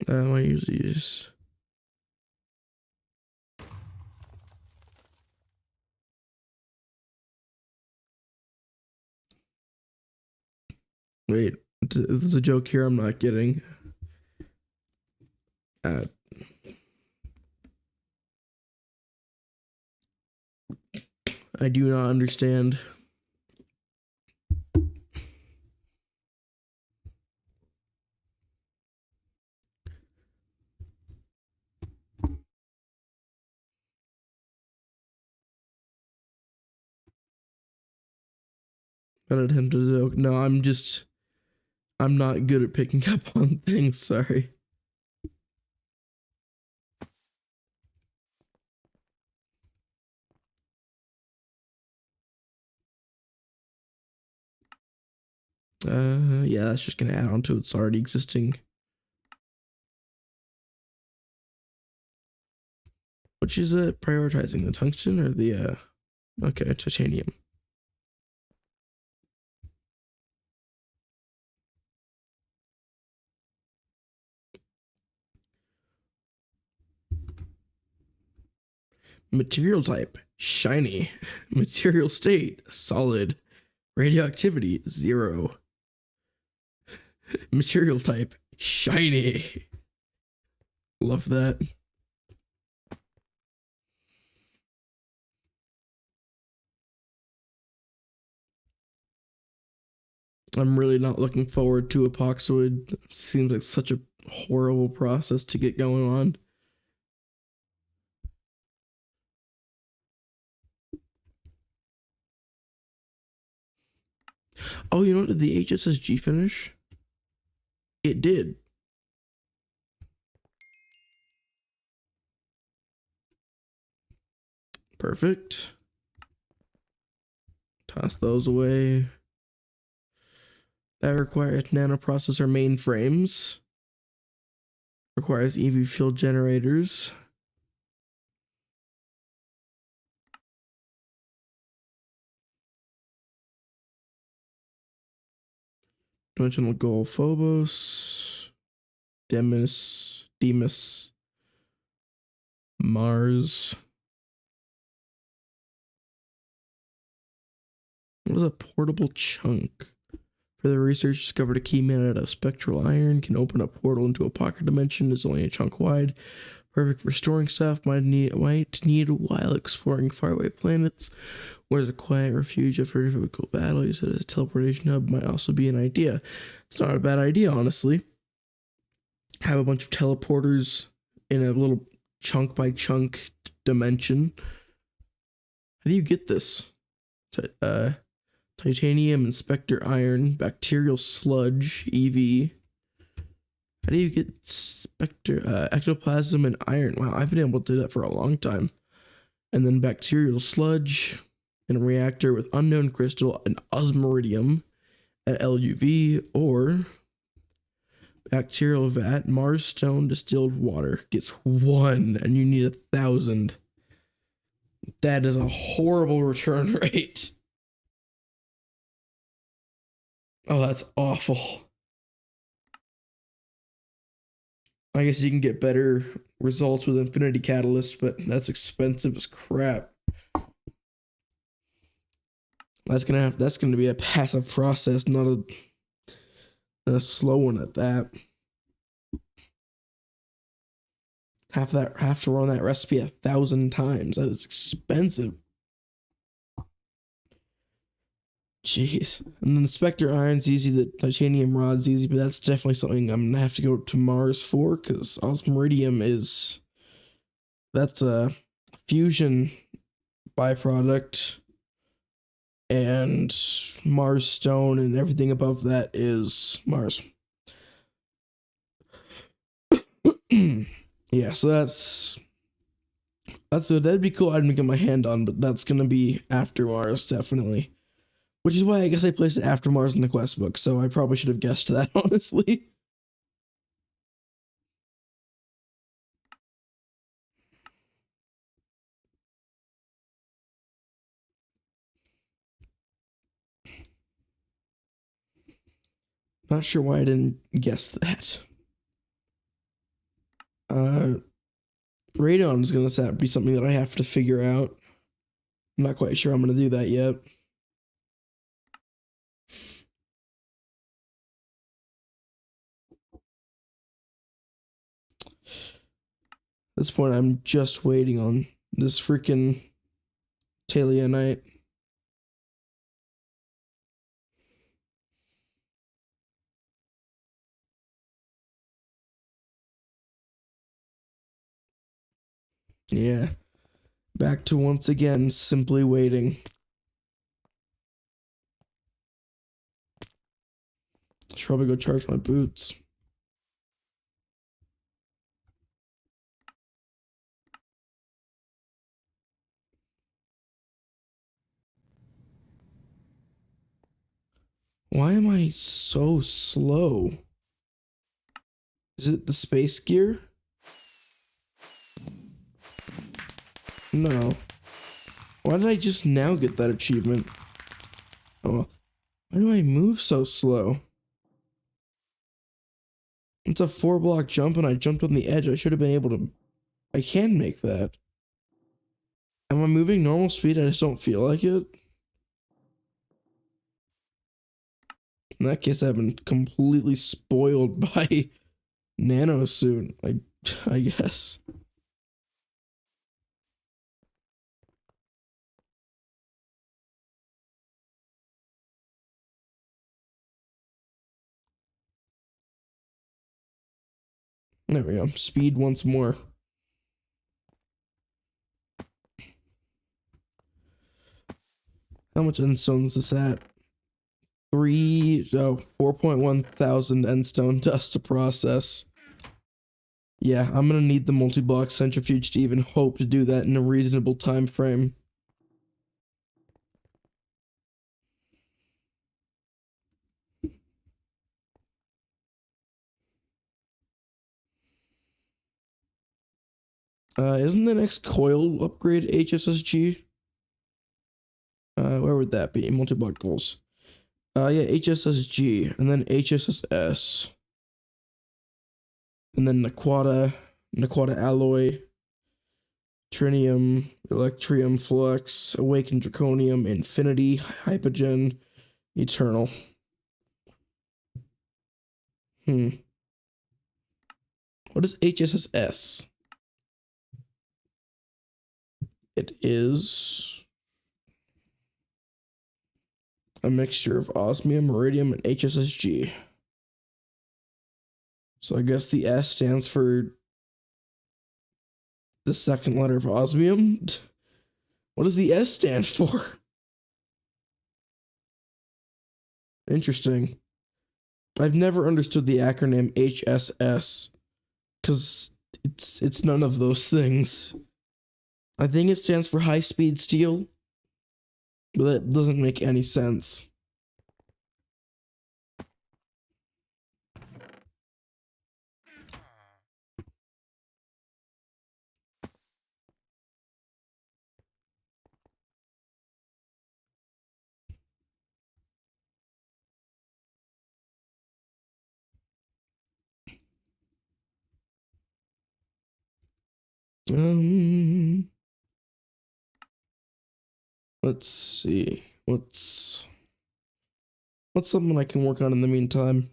I usually use... Wait, there's a joke here I'm not getting. I do not understand. That attempt a joke. No, I'm not good at picking up on things, sorry. Yeah, that's just gonna add on to its already existing. Which is prioritizing, the tungsten or the okay, titanium. Material type, shiny. Material state, solid. Radioactivity, 0. Material type, shiny. Love that. I'm really not looking forward to epoxoid. Seems like such a horrible process to get going on. Oh, you know what? Did the HSSG finish? It did. Perfect. Toss those away. That requires nanoprocessor mainframes. Requires EV fuel generators. Dimensional goal Phobos. Demis. Mars. What is a portable chunk? Further research discovered a key made out of spectral iron can open a portal into a pocket dimension. It's only a chunk wide. Perfect for storing stuff. Might need while exploring faraway planets. Where's a quiet refuge after a difficult battle? You said a teleportation hub might also be an idea. It's not a bad idea, honestly. Have a bunch of teleporters in a little chunk by chunk dimension. How do you get this? Titanium, inspector iron, bacterial sludge, EV. How do you get ectoplasm and iron? Wow, I've been able to do that for a long time. And then bacterial sludge in a reactor with unknown crystal and osmiridium at LUV, or bacterial vat, Mars stone distilled water gets 1 and you need 1,000. That is a horrible return rate. Oh, that's awful. I guess you can get better results with Infinity Catalyst, but that's expensive as crap. That's gonna be a passive process, not a slow one at that. Have to run that recipe 1,000 times. That is expensive. Jeez. And then the Spectre Iron's easy, the Titanium Rod's easy, but that's definitely something I'm gonna have to go to Mars for, because Osmiridium that's a fusion byproduct, and Mars Stone and everything above that is Mars. Yeah, so that'd be cool item to get my hand on, but that's gonna be after Mars, definitely. Which is why I guess I placed it after Mars in the quest book, so I probably should have guessed that, honestly. Not sure why I didn't guess that. Radon is going to be something that I have to figure out. I'm not quite sure I'm going to do that yet. At this point, I'm just waiting on this freaking Talianite. Yeah. Back to once again simply waiting. Should probably go charge my boots. Why am I so slow? Is it the space gear? No. Why did I just now get that achievement? Oh, why do I move so slow? It's a 4-block jump and I jumped on the edge. I should have been able to... I can make that. Am I moving normal speed? I just don't feel like it. In that case, I've been completely spoiled by nanosuit. I guess. There we go. Speed once more. How much endstone is this at? 4.1 thousand endstone dust to process. Yeah, I'm gonna need the multi-block centrifuge to even hope to do that in a reasonable time frame. Isn't the next coil upgrade HSSG? Where would that be? Multi-block goals. Yeah, HSSG, and then HSSS, and then Naquata alloy, Trinium, Electrium flux, Awakened Draconium, Infinity, Hypogen, Eternal. What is HSSS? It is a mixture of osmium, iridium, and HSSG. So I guess the S stands for the second letter of osmium. What does the S stand for? Interesting. I've never understood the acronym HSS because it's none of those things. I think it stands for high speed steel, but that doesn't make any sense. Um, let's see. What's something I can work on in the meantime?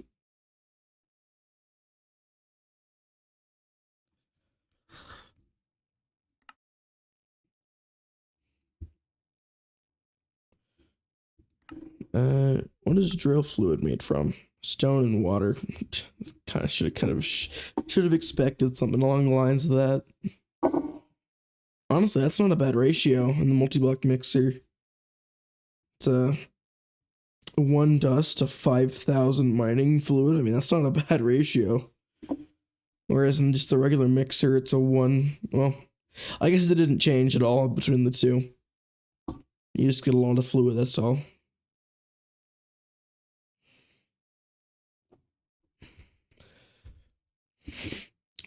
What is drill fluid made from? Stone and water. Kind of should have expected something along the lines of that. Honestly, that's not a bad ratio in the multi-block mixer. It's a 1 dust to 5,000 mining fluid. I mean, that's not a bad ratio. Whereas in just the regular mixer, it's a 1. Well, I guess it didn't change at all between the two. You just get a lot of fluid, that's all.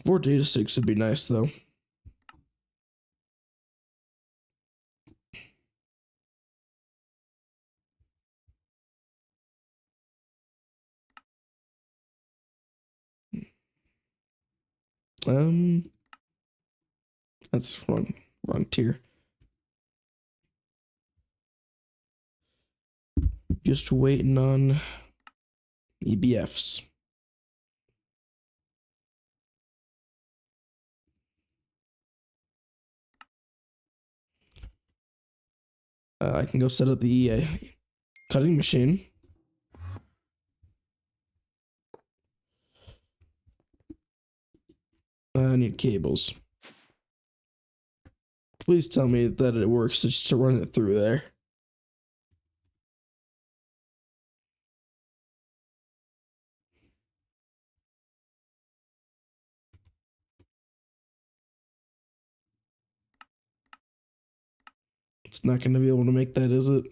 4 data sticks would be nice, though. That's wrong tier. Just waiting on EBFs. I can go set up the cutting machine. I need cables. Please tell me that it works just to run it through there. It's not going to be able to make that, is it?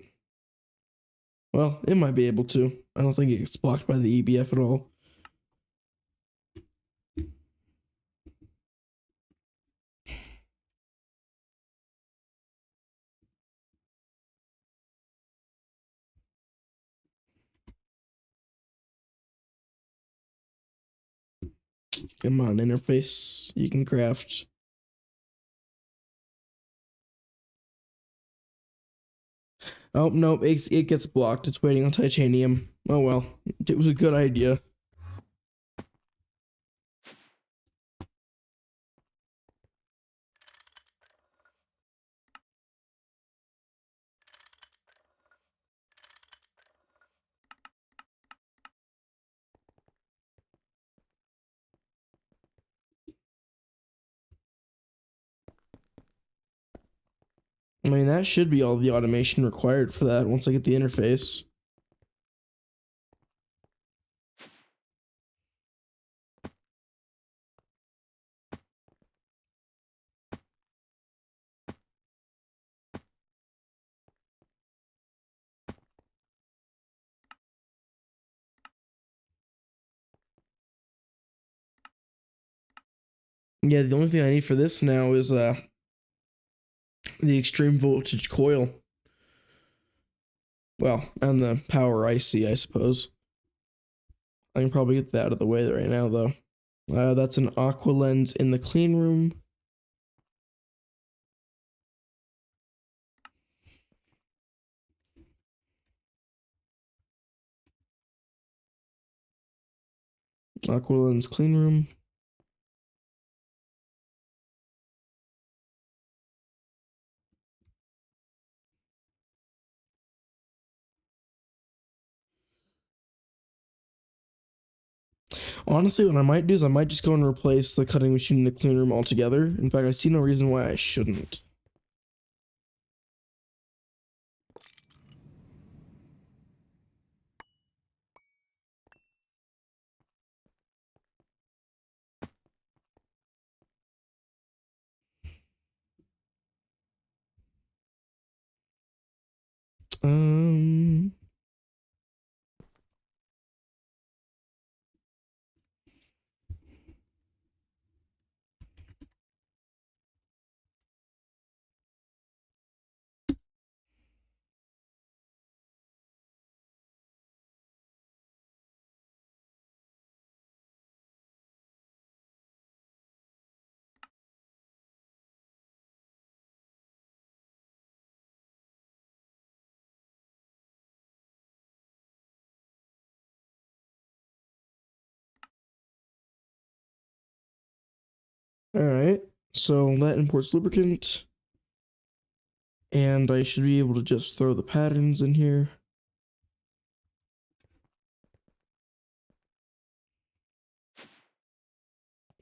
Well, it might be able to. I don't think it gets blocked by the EBF at all. Come on, interface. You can craft. Oh, no, it gets blocked. It's waiting on titanium. Oh well, it was a good idea. I mean, that should be all the automation required for that once I get the interface. Yeah, the only thing I need for this now is the extreme voltage coil. Well, and the power IC, I suppose. I can probably get that out of the way right now, though. That's an aqua lens in the clean room. Aqua lens clean room. Honestly, what I might do is I might just go and replace the cutting machine in the clean room altogether. In fact, I see no reason why I shouldn't. Um, all right. So that imports lubricant, and I should be able to just throw the patterns in here.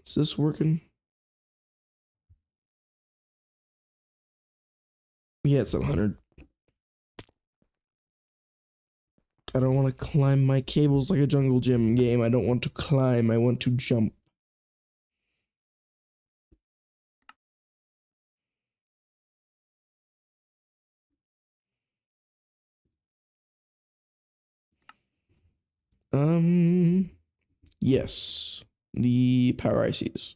Is this working? Yeah, it's 100. I don't want to climb my cables like a jungle gym game. I don't want to climb. I want to jump. Yes. The power ICs.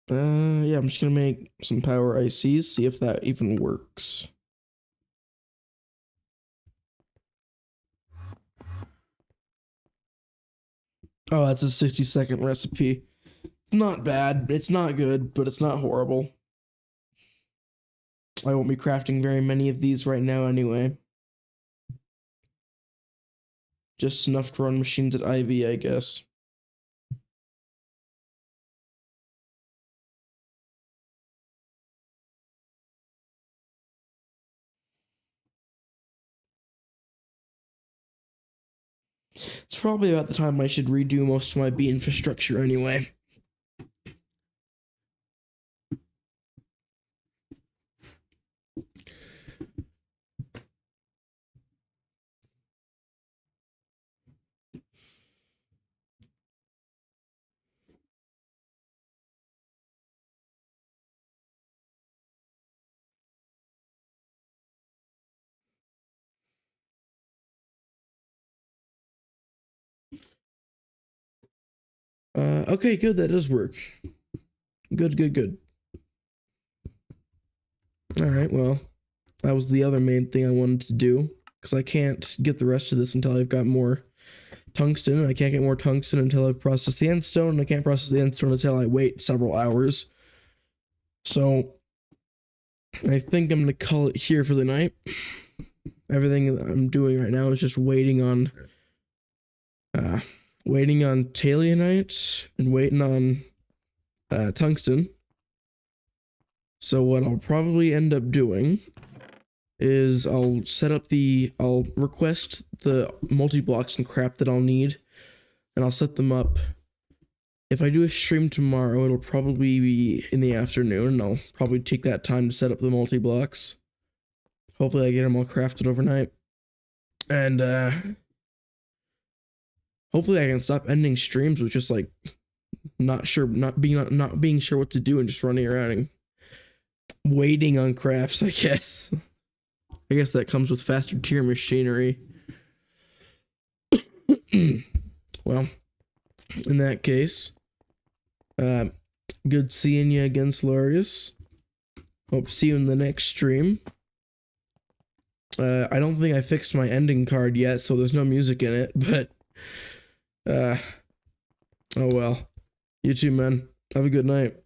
Yeah, I'm just gonna make some power ICs, see if that even works. Oh, that's a 60-second recipe. It's not bad. It's not good, but it's not horrible. I won't be crafting very many of these right now anyway. Just enough to run machines at IV, I guess. It's probably about the time I should redo most of my B infrastructure anyway. Okay, good. That does work. Good, good, good. All right, well, that was the other main thing I wanted to do because I can't get the rest of this until I've got more tungsten, and I can't get more tungsten until I've processed the end stone, and I can't process the end stone until I wait several hours. So I think I'm gonna call it here for the night. Everything I'm doing right now is just waiting on talianite and waiting on tungsten. So what I'll probably end up doing is I'll request the multi-blocks and crap that I'll need, and I'll set them up. If I do a stream tomorrow, it'll probably be in the afternoon, and I'll probably take that time to set up the multi-blocks. Hopefully I get them all crafted overnight. And hopefully I can stop ending streams with just like not being sure what to do and just running around and waiting on crafts, I guess. I guess that comes with faster tier machinery. Well, in that case, good seeing you again, Solarius. Hope to see you in the next stream. I don't think I fixed my ending card yet, so there's no music in it, but oh well. You too, man. Have a good night.